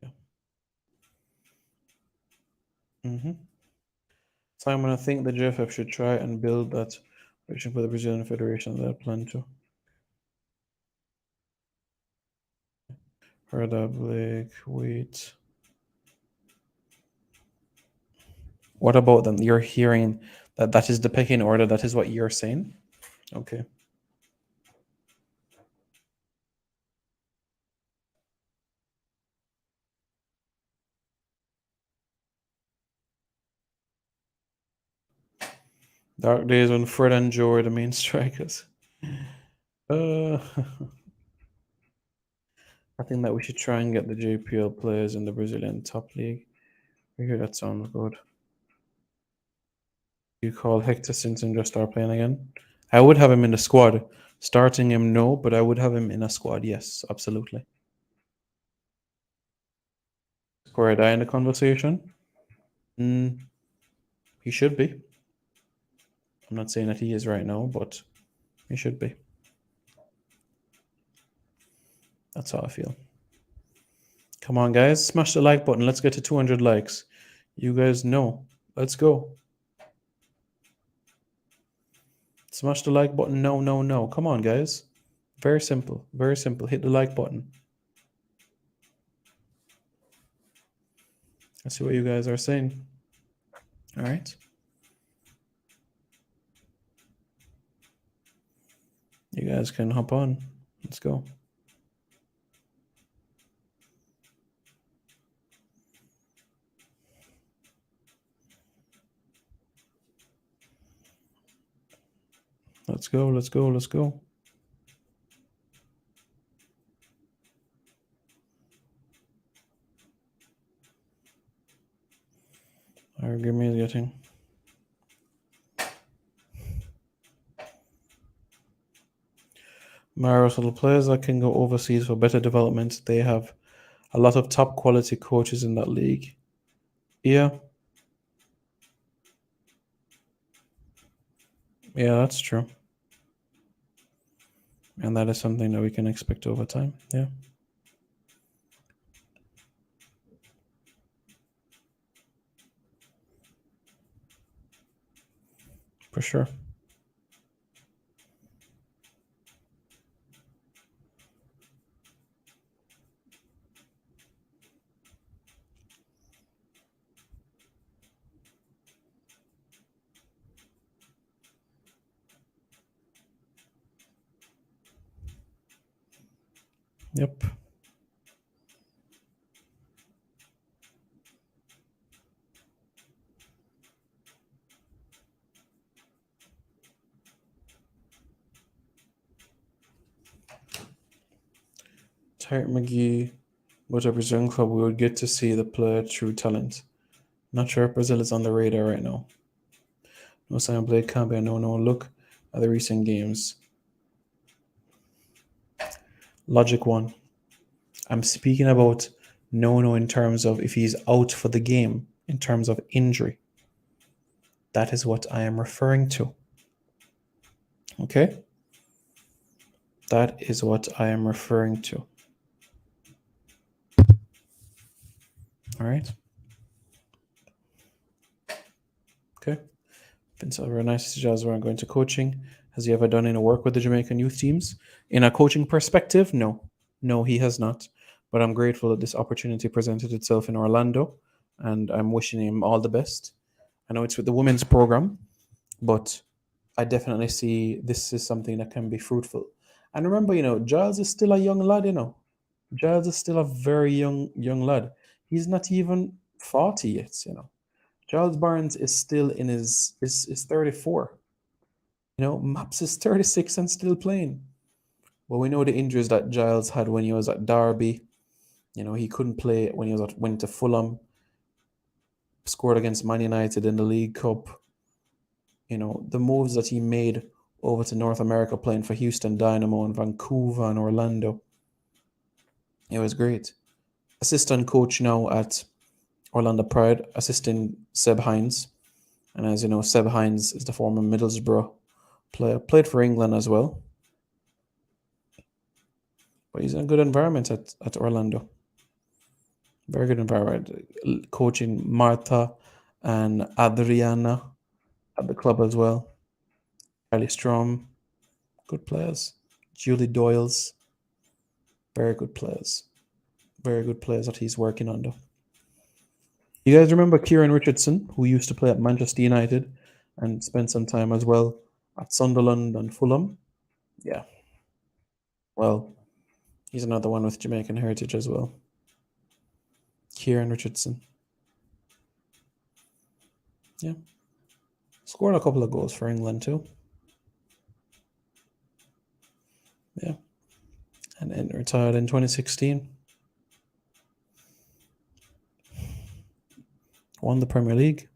Yeah. Simon, I think the JFF should try and build that version for the Brazilian Federation that I plan to. Heard that, Blake. Wait. What about them? You're hearing that is the pecking order. That is what you're saying? Okay. Dark days when Fred and Joe are the main strikers. I think that we should try and get the JPL players in the Brazilian top league. I hear that sounds good. You call Hector Simpson just start playing again? I would have him in the squad. Starting him, no, but I would have him in a squad. Yes, absolutely. Square die in the conversation? He should be. I'm not saying that he is right now, but he should be. That's how I feel. Come on, guys. Smash the like button. Let's get to 200 likes. You guys know. Let's go. Smash the like button. No. Come on, guys. Very simple. Very simple. Hit the like button. Let's see what you guys are saying. All right. You guys can hop on. Let's go. Let's go. All right, give me the thing. Maros little players that can go overseas for better development. They have a lot of top quality coaches in that league. Yeah, that's true. And that is something that we can expect over time. Yeah. For sure. Yep. Tyre McGee, but a Brazilian club, we would get to see the player true talent. Not sure if Brazil is on the radar right now. No sign of Blake can't be a no. Look at the recent games. Logic 1. I'm speaking about no in terms of if he's out for the game, in terms of injury. That is what I am referring to. Okay? That is what I am referring to. All right? Okay. Vince, very nice to Jazz. We're going to coaching. Has he ever done any work with the Jamaican youth teams? In a coaching perspective, no. No, he has not. But I'm grateful that this opportunity presented itself in Orlando, and I'm wishing him all the best. I know it's with the women's program, but I definitely see this is something that can be fruitful. And remember, Giles is still a young lad. Giles is still a very young lad. He's not even 40 yet. Giles Barnes is still in is 34. Maps is 36 and still playing. But we know the injuries that Giles had when he was at Derby. He couldn't play when he went to Fulham, scored against Man United in the League Cup. The moves that he made over to North America playing for Houston Dynamo and Vancouver and Orlando. It was great. Assistant coach now at Orlando Pride, assisting Seb Hines. And as you know, Seb Hines is the former Middlesbrough player, played for England as well. But he's in a good environment at Orlando. Very good environment. Coaching Martha and Adriana at the club as well. Riley Strom, good players. Julie Doyles, very good players. Very good players that he's working under. You guys remember Kieran Richardson, who used to play at Manchester United and spent some time as well at Sunderland and Fulham? Yeah. Well, he's another one with Jamaican heritage as well. Kieran Richardson. Yeah. Scored a couple of goals for England too. Yeah. And then retired in 2016. Won the Premier League.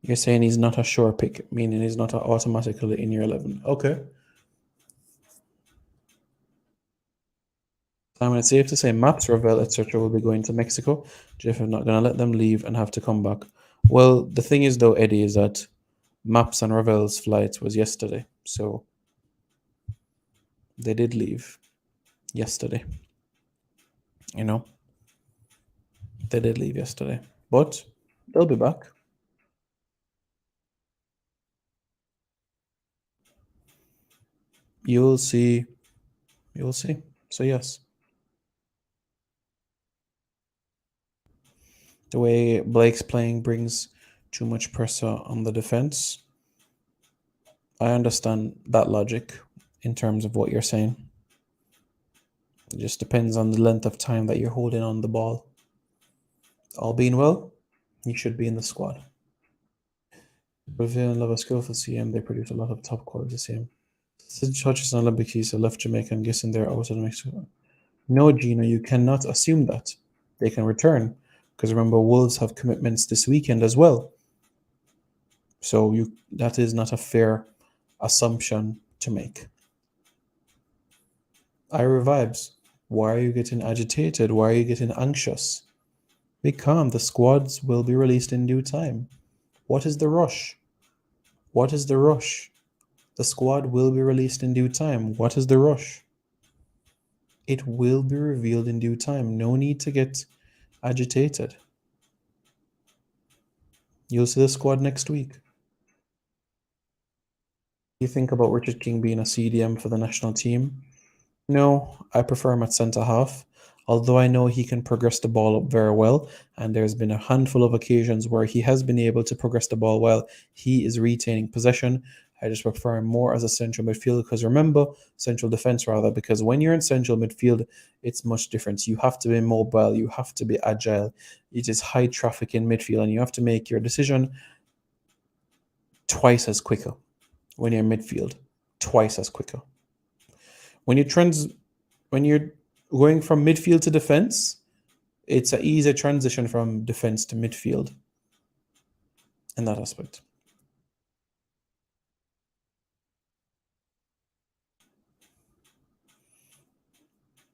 You're saying he's not a sure pick, meaning he's not automatically in your 11. Okay. Simon, it's safe to say Maps, Ravel, etc. will be going to Mexico. Jeff is not going to let them leave and have to come back. Well, the thing is, though, Eddie, is that Maps and Ravel's flight was yesterday. So they did leave yesterday. They did leave yesterday. But they'll be back. You'll see. You'll see. So, yes. The way Blake's playing brings too much pressure on the defense. I understand that logic in terms of what you're saying. It just depends on the length of time that you're holding on the ball. All being well, you should be in the squad. Brazil and love a skillful CM. They produce a lot of top quality CM. Since Hutchison Olympics left Jamaica, I'm guessing they're out of Mexico. No, Gino, you cannot assume that. They can return. Because remember, Wolves have commitments this weekend as well. So that is not a fair assumption to make. Ira Vibes, why are you getting agitated? Why are you getting anxious? Be calm. The squads will be released in due time. What is the rush? What is the rush? The squad will be released in due time. What is the rush? It will be revealed in due time. No need to get agitated. You'll see the squad next week. You think about Richard King being a CDM for the national team? No, I prefer him at centre half, although I know he can progress the ball up very well, and there's been a handful of occasions where he has been able to progress the ball while he is retaining possession. I just prefer him more as a central midfielder, because remember, central defense rather, because when you're in central midfield, it's much different. You have to be mobile, you have to be agile. It is high traffic in midfield, and you have to make your decision twice as quicker when you're in midfield, twice as quicker. When you're going from midfield to defense, it's an easier transition from defense to midfield in that aspect.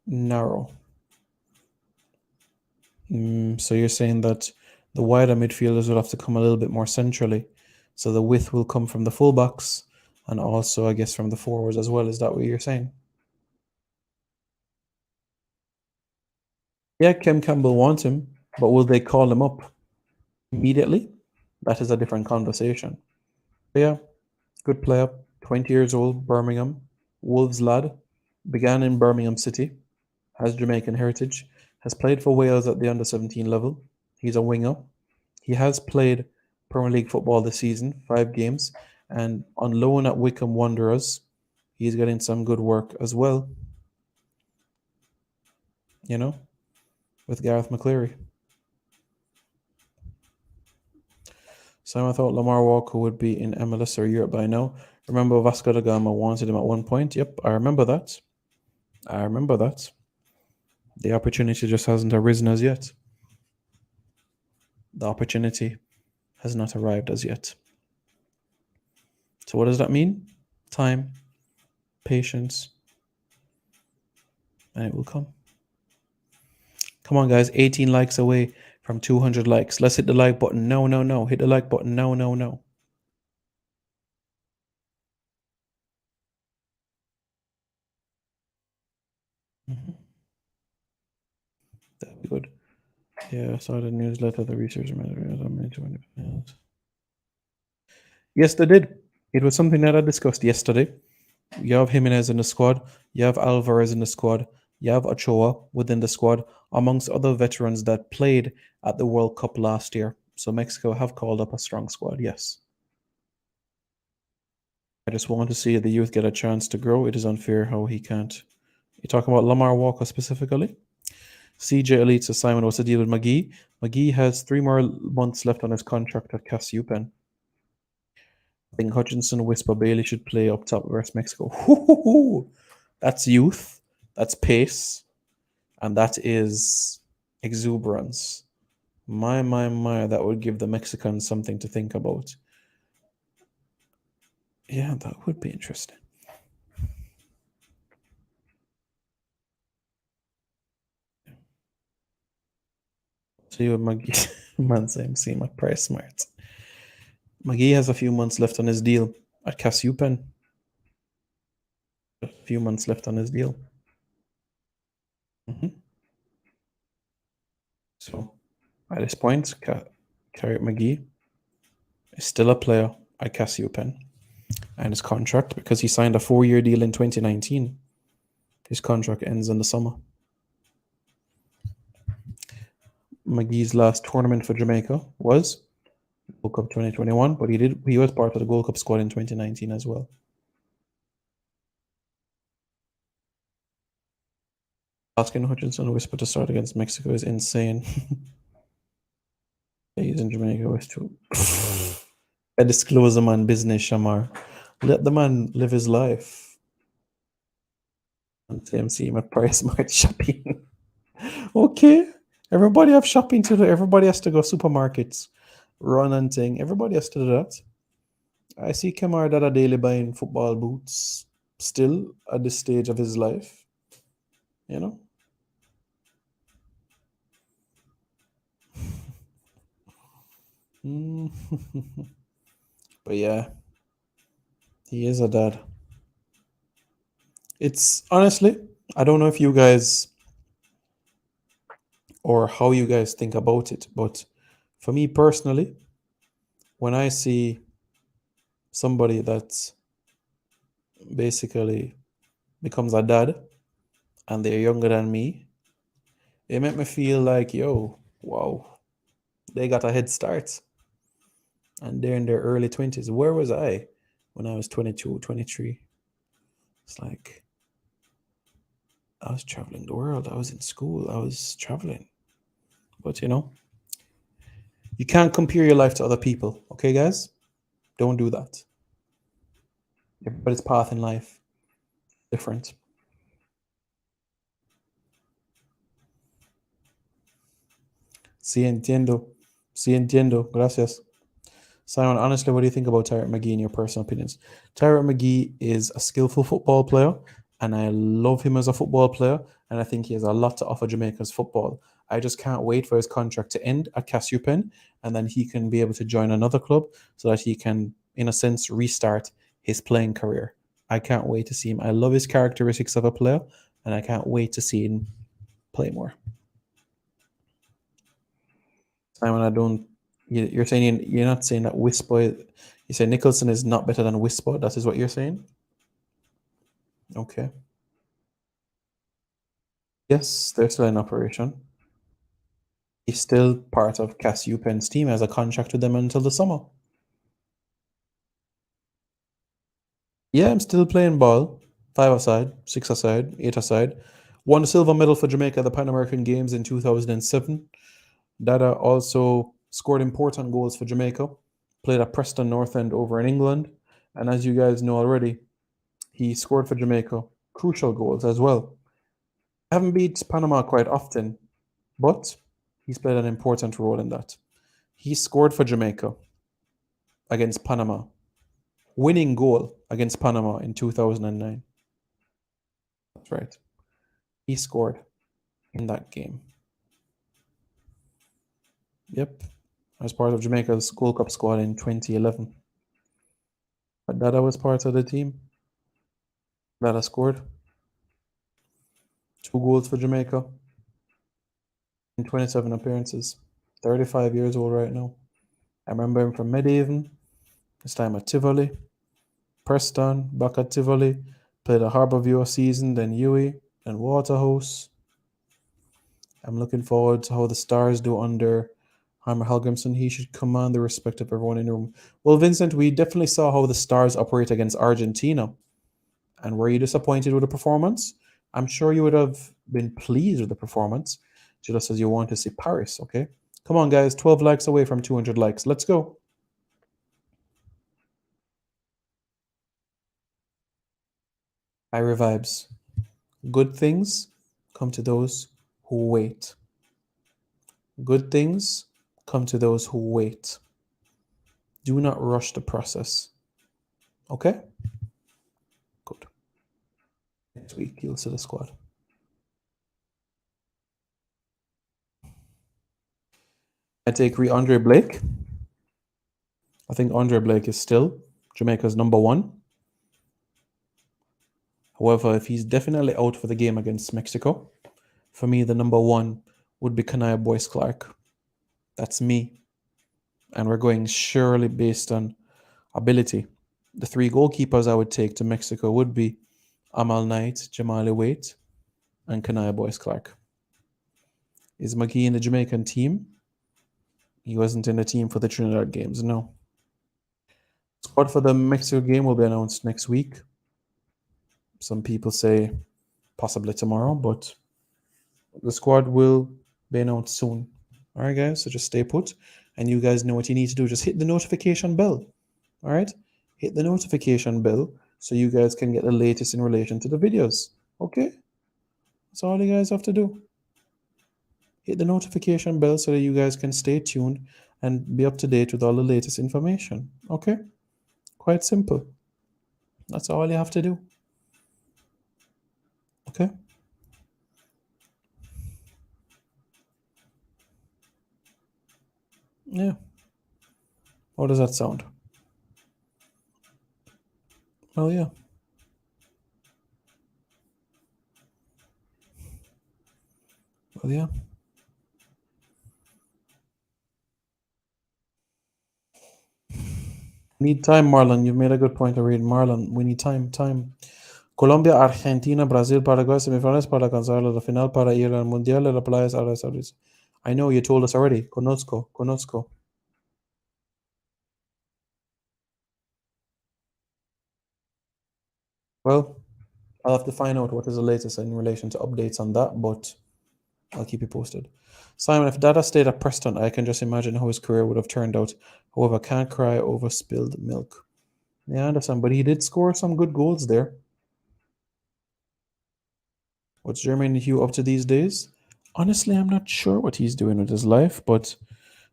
Narrow. So you're saying that the wider midfielders will have to come a little bit more centrally. So the width will come from the fullbacks and also, I guess, from the forwards as well. Is that what you're saying? Yeah, Kem Campbell wants him, but will they call him up immediately? That is a different conversation. But yeah, good player, 20 years old, Birmingham, Wolves lad, began in Birmingham City, has Jamaican heritage, has played for Wales at the under 17 level. He's a winger. He has played Premier League football this season, 5 games, and on loan at Wycombe Wanderers, he's getting some good work as well. You know, with Gareth McCleary. So I thought Lamar Walker would be in MLS or Europe by now. Remember Vasco da Gama wanted him at one point? Yep, I remember that. I remember that. The opportunity just hasn't arisen as yet. The opportunity has not arrived as yet. So what does that mean? Time, patience, and it will come. Come on, guys. 18 likes away from 200 likes. Let's hit the like button. No, no, no. Hit the like button. No, no, no. That'd be good. Yeah, I saw the newsletter, the research. Yes, they did. It was something that I discussed yesterday. You have Jimenez in the squad. You have Alvarez in the squad. You have Ochoa within the squad, amongst other veterans that played at the World Cup last year. So Mexico have called up a strong squad, yes. I just want to see the youth get a chance to grow. It is unfair how he can't. You're talking about Lamar Walker specifically? CJ Elite's assignment was to deal with McGee. McGee has 3 more months left on his contract at Casiupen. I think Hutchinson, Whisper, Bailey should play up top versus Mexico. That's youth, that's pace, and that is exuberance. My, that would give the Mexicans something to think about. Yeah, that would be interesting. See you, McGee. Man, same, see my price smart. McGee has a few months left on his deal at Casiupen. A few months left on his deal. So, at this point, Carriot McGee is still a player at Casiupen. And his contract, because he signed a 4-year deal in 2019, his contract ends in the summer. McGee's last tournament for Jamaica was World Cup 2021, but he was part of the Gold Cup squad in 2019 as well. Asking Hutchinson Whisper to start against Mexico is insane. He's in Jamaica with too. I disclose the man business, Shamar. Let the man live his life. And TMC, my price smart shopping. Okay. Everybody have shopping to do. Everybody has to go supermarkets, run and thing. Everybody has to do that. I see Kamar Dada daily buying football boots still at this stage of his life. You know? But yeah, he is a dad. It's honestly, I don't know if you guys or how you guys think about it, but for me personally, when I see somebody that basically becomes a dad and they're younger than me, it make me feel like, yo, wow, they got a head start. And they're in their early 20s. Where was I when I was 22, 23? It's like, I was traveling the world. I was in school. I was traveling. But, you know, you can't compare your life to other people. Okay, guys? Don't do that. Everybody's path in life different. Sí entiendo. Sí entiendo. Gracias. Simon, honestly, what do you think about Tyrant McGee in your personal opinions? Tyrant McGee is a skillful football player, and I love him as a football player, and I think he has a lot to offer Jamaica's football. I just can't wait for his contract to end at Casiupen, and then he can be able to join another club so that he can, in a sense, restart his playing career. I can't wait to see him. I love his characteristics of a player, and I can't wait to see him play more. Simon, I don't. You're saying you're not saying that Whisper. You say Nicholson is not better than Whisper. That is what you're saying. Okay. Yes, they're still in operation. He's still part of Cassie Penn's team, has a contract with them until the summer. Yeah, I'm still playing ball. 5 aside, 6 aside, 8 aside. Won a silver medal for Jamaica at the Pan American Games in 2007. Dada also scored important goals for Jamaica. Played at Preston North End over in England. And as you guys know already, he scored for Jamaica crucial goals as well. Haven't beat Panama quite often, but he's played an important role in that. He scored for Jamaica against Panama. Winning goal against Panama in 2009. That's right. He scored in that game. Yep. As part of Jamaica's Gold Cup squad in 2011. But Dada was part of the team. Dada scored 2 goals for Jamaica in 27 appearances. 35 years old right now. I remember him from Medhaven, his time at Tivoli, Preston, back at Tivoli, played a Harbourview season, then Huey, then Waterhouse. I'm looking forward to how the Stars do under Heimer Helgrimsson. He should command the respect of everyone in the room. Well, Vincent, we definitely saw how the Stars operate against Argentina. And were you disappointed with the performance? I'm sure you would have been pleased with the performance, just as you want to see Paris, okay? Come on, guys, 12 likes away from 200 likes. Let's go. Ira vibes. Good things come to those who wait. Good things come to those who wait. Do not rush the process. Okay? Good. Next week, you'll see the squad. I take Andre Blake. I think Andre Blake is still Jamaica's number 1. However, if he's definitely out for the game against Mexico, for me, the number 1 would be Kanaya Boyce Clark. That's me. And we're going surely based on ability. The 3 goalkeepers I would take to Mexico would be Amal Knight, Jamali Waite, and Kanaya Boyce Clark. Is McGee in the Jamaican team? He wasn't in the team for the Trinidad games, no. Squad for the Mexico game will be announced next week. Some people say possibly tomorrow, but the squad will be announced soon. All right, guys, so just stay put. And you guys know what you need to do. Just hit the notification bell. All right? Hit the notification bell so you guys can get the latest in relation to the videos. Okay? That's all you guys have to do. Hit the notification bell so that you guys can stay tuned and be up to date with all the latest information. Okay? Quite simple. That's all you have to do. Okay? Yeah. How does that sound? Well, yeah. Well, yeah. Need time, Marlon. You've made a good point to read. Marlon, we need time. Colombia, Argentina, Brasil, Paraguay, semifinales para alcanzar la final para ir al Mundial de la Playa Arabia Saudita. I know you told us already. Conozco. Well, I'll have to find out what is the latest in relation to updates on that, but I'll keep you posted. Simon, if Dada stayed at Preston, I can just imagine how his career would have turned out. However, can't cry over spilled milk. Yeah, I understand, but he did score some good goals there. What's Jermaine Hugh up to these days? Honestly, I'm not sure what he's doing with his life, but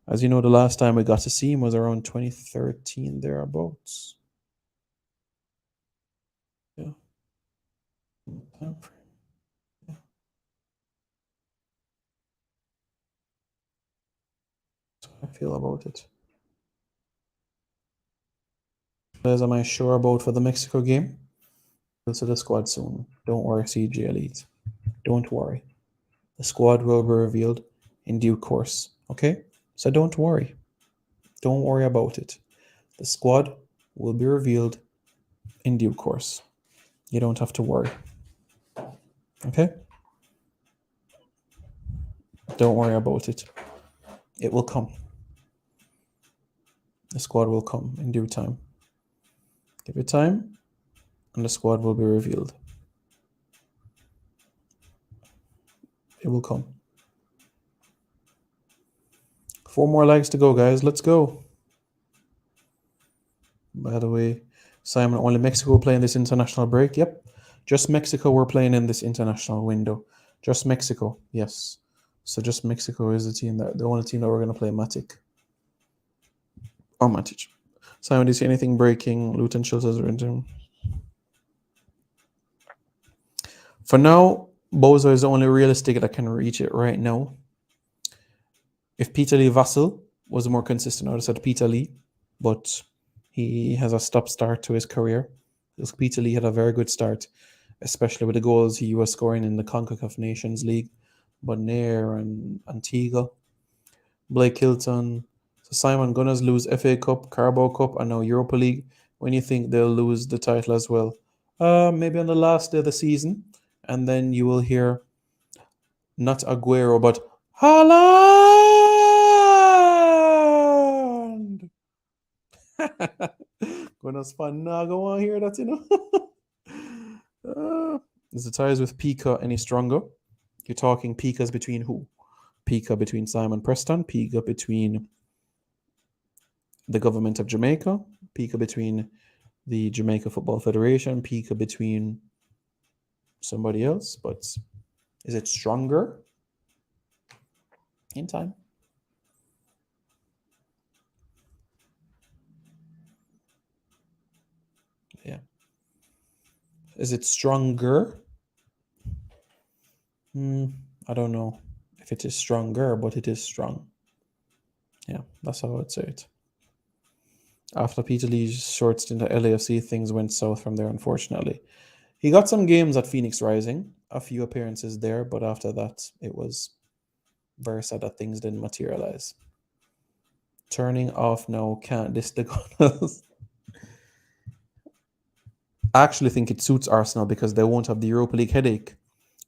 as you know, the last time we got to see him was around 2013, thereabouts. Yeah. Yeah. That's how I feel about it. As am I sure about for the Mexico game? We'll see the squad soon. Don't worry, CG Elite. Don't worry. The squad will be revealed in due course. Okay? So don't worry. Don't worry about it. The squad will be revealed in due course. You don't have to worry. Okay? Don't worry about it. It will come. The squad will come in due time. Give it time, and the squad will be revealed. It will come. 4 more likes to go, guys. Let's go. By the way, Simon, only Mexico will play in this international break. Yep. Just Mexico we're playing in this international window. Just Mexico. Yes. So just Mexico is the only team that we're going to play Matic. Or Matic. Simon, do you see anything breaking? Luton Chilters are into. For now, Bozo is the only realistic that can reach it right now. If Peter Lee Vassell was more consistent, I would have said Peter Lee, but he has a stop-start to his career. Because Peter Lee had a very good start, especially with the goals he was scoring in the CONCACAF Nations League, Bonaire and Antigua. Blake Hilton. So Simon, Gunners lose FA Cup, Carabao Cup, and now Europa League. When you think they'll lose the title as well? Maybe on the last day of the season, and then you will hear not Aguero, but Haaland. Gunners fan now go on here that, you know. Is the ties with Pika any stronger? You're talking Pikas between who? Pika between Simon Preston, Pika between the government of Jamaica, Pika between the Jamaica Football Federation, Pika between somebody else. But is it stronger? In time. Yeah. Is it stronger? I don't know if it is stronger, but it is strong. Yeah, that's how I would say it. After Peter Lee's short stint at LAFC, things went south from there, unfortunately. He got some games at Phoenix Rising, a few appearances there, but after that, it was very sad that things didn't materialize. Turning off now, can't diss the Gunners. I actually think it suits Arsenal because they won't have the Europa League headache,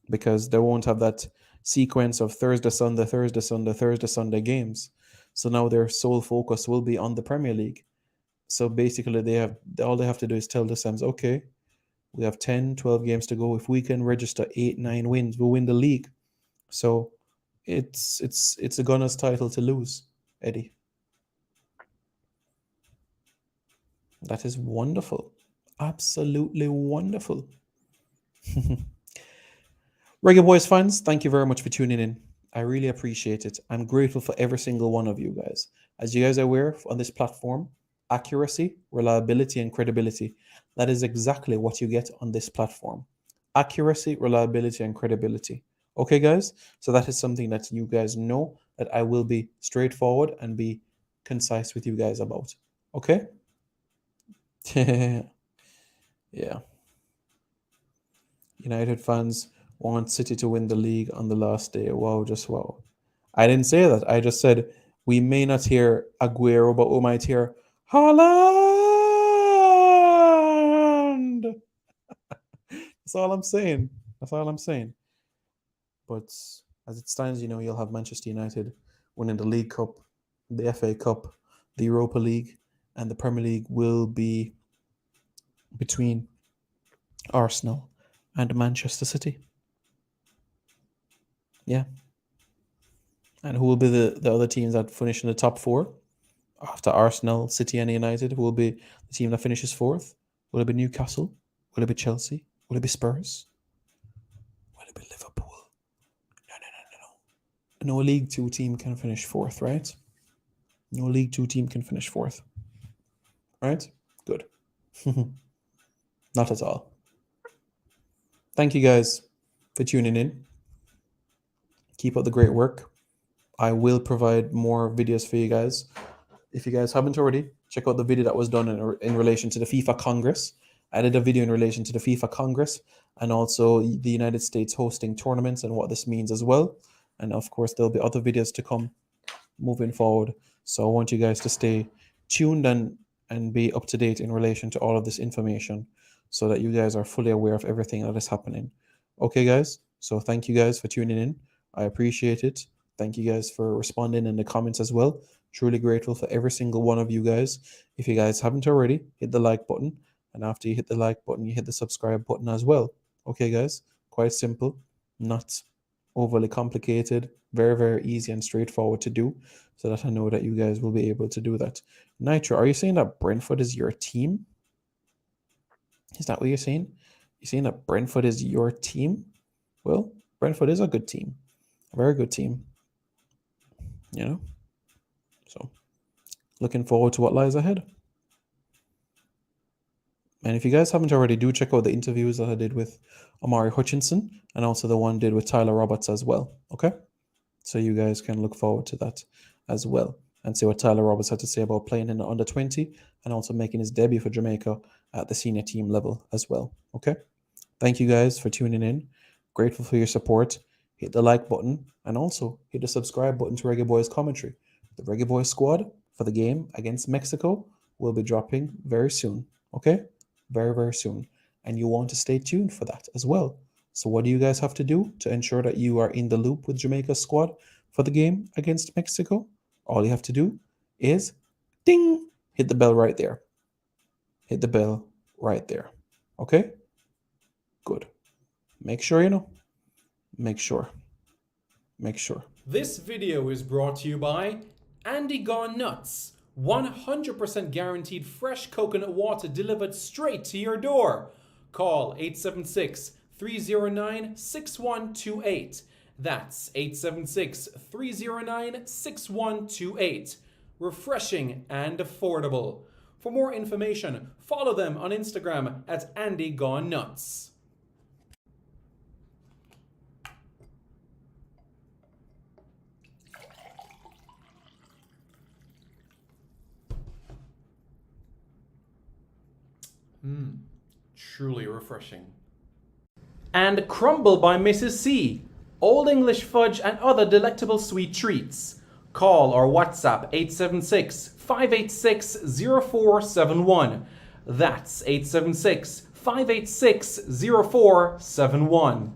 because they won't have that sequence of Thursday, Sunday games. So now their sole focus will be on the Premier League. So basically, all they have to do is tell the Sams, okay, we have 10, 12 games to go. If we can register 8, 9 wins, we'll win the league. So it's a Gunners title to lose, Eddie. That is wonderful. Absolutely wonderful. Reggae Boyz fans, thank you very much for tuning in. I really appreciate it. I'm grateful for every single one of you guys. As you guys are aware, on this platform, accuracy, reliability, and credibility. That is exactly what you get on this platform. Accuracy, reliability, and credibility. Okay, guys? So that is something that you guys know that I will be straightforward and be concise with you guys about. Okay? Yeah. United fans want City to win the league on the last day. Wow, just wow. I didn't say that. I just said we may not hear Aguero, but we might hear Haaland. That's all I'm saying. But as it stands, you'll have Manchester United winning the League Cup, the FA Cup, the Europa League, and the Premier League will be between Arsenal and Manchester City. Yeah. And who will be the other teams that finish in the top 4 after Arsenal, City, and United? Who will be the team that finishes 4th? Will it be Newcastle? Will it be Chelsea? Will it be Spurs? Will it be Liverpool? No. No League 2 team can finish 4th, right? No League 2 team can finish 4th. Right? Good. Not at all. Thank you guys for tuning in. Keep up the great work. I will provide more videos for you guys. If you guys haven't already, check out the video that was done in relation to the FIFA Congress. I did a video in relation to the FIFA Congress and also the United States hosting tournaments and what this means as well. And of course, there'll be other videos to come moving forward. So I want you guys to stay tuned and be up to date in relation to all of this information so that you guys are fully aware of everything that is happening. Okay, guys? So thank you guys for tuning in. I appreciate it. Thank you guys for responding in the comments as well. Truly grateful for every single one of you guys. If you guys haven't already, hit the like button. And after you hit the like button, you hit the subscribe button as well. Okay, guys? Quite simple, not overly complicated, very, very easy and straightforward to do, so that I know that you guys will be able to do that. Nitro, are you saying that Brentford is your team? Is that what you're saying? You're saying that Brentford is your team? Well, Brentford is a good team, a very good team, you know? So, looking forward to what lies ahead. And if you guys haven't already, do check out the interviews that I did with Amari Hutchinson and also the one did with Tyler Roberts as well. Okay? So you guys can look forward to that as well and see what Tyler Roberts had to say about playing in the under 20 and also making his debut for Jamaica at the senior team level as well. Okay? Thank you guys for tuning in. Grateful for your support. Hit the like button and also hit the subscribe button to Reggae Boyz commentary. The Reggae Boyz squad for the game against Mexico will be dropping very soon. Okay? Very, very soon. And you want to stay tuned for that as well. So what do you guys have to do to ensure that you are in the loop with Jamaica's squad for the game against Mexico? All you have to do is ding, hit the bell right there. Hit the bell right there. Okay? Good. Make sure you know. Make sure. Make sure. This video is brought to you by Andy Gone Nuts. 100% guaranteed fresh coconut water delivered straight to your door. Call 876-309-6128. That's 876-309-6128. Refreshing and affordable. For more information, follow them on Instagram at Andy Gone Nuts. Truly refreshing. And Crumble by Mrs. C. Old English fudge and other delectable sweet treats. Call or WhatsApp 876-586-0471. That's 876-586-0471.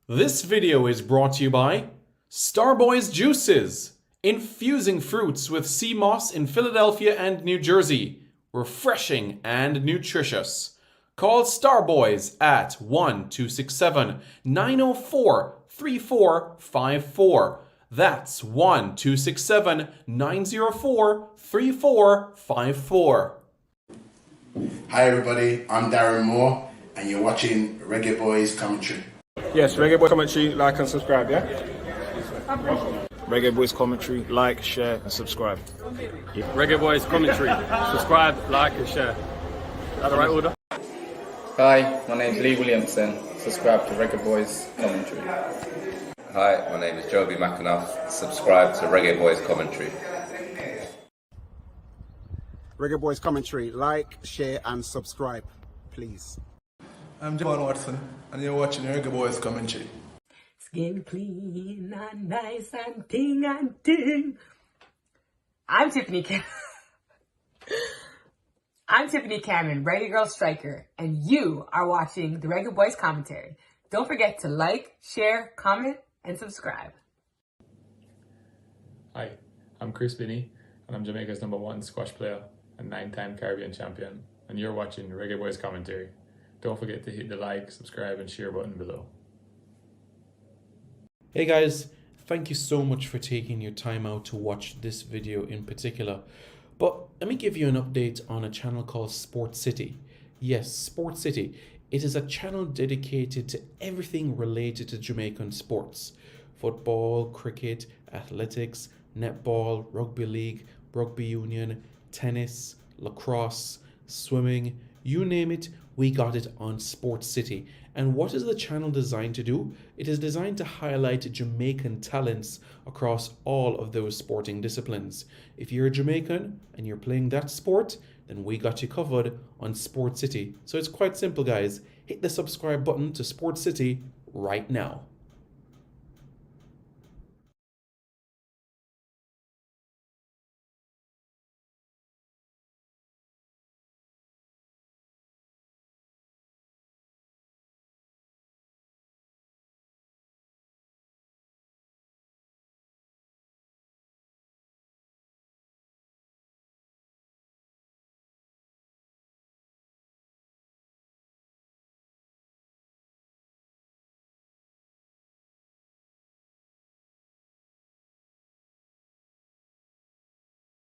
This video is brought to you by Starboy's Juices. Infusing fruits with sea moss in Philadelphia and New Jersey. Refreshing and nutritious. Call Starboyz at 1-267-904-3454. That's 1-267-904-3454. Hi everybody, I'm Darren Moore and you're watching Reggae Boyz commentary. Yes, Reggae Boyz commentary, like and subscribe, yeah? Reggae Boyz commentary, like, share and subscribe. Reggae Boyz commentary. Subscribe, like, and share. Is that the right order? Hi, my name's Lee Williamson. Subscribe to Reggae Boyz commentary. Hi, my name is Joby McAnuff. Subscribe to Reggae Boyz commentary. Reggae Boyz commentary, like, share and subscribe, please. I'm John Watson and you're watching Reggae Boyz commentary. Skin clean and nice and ting and ting. I'm Tiffany Cameron, Reggae Girl Striker, and you are watching the Reggae Boyz commentary. Don't forget to like, share, comment, and subscribe. Hi, I'm Chris Binney, and I'm Jamaica's #1 squash player and 9-time Caribbean champion, and you're watching Reggae Boyz commentary. Don't forget to hit the like, subscribe, and share button below. Hey guys, thank you so much for taking your time out to watch this video in particular. But let me give you an update on a channel called Sport City. Yes, Sport City. It is a channel dedicated to everything related to Jamaican sports. Football, cricket, athletics, netball, rugby league, rugby union, tennis, lacrosse, swimming, you name it, we got it on Sport City. And what is the channel designed to do? It is designed to highlight Jamaican talents across all of those sporting disciplines. If you're a Jamaican and you're playing that sport, then we got you covered on Sport City. So it's quite simple, guys. Hit the subscribe button to Sport City right now.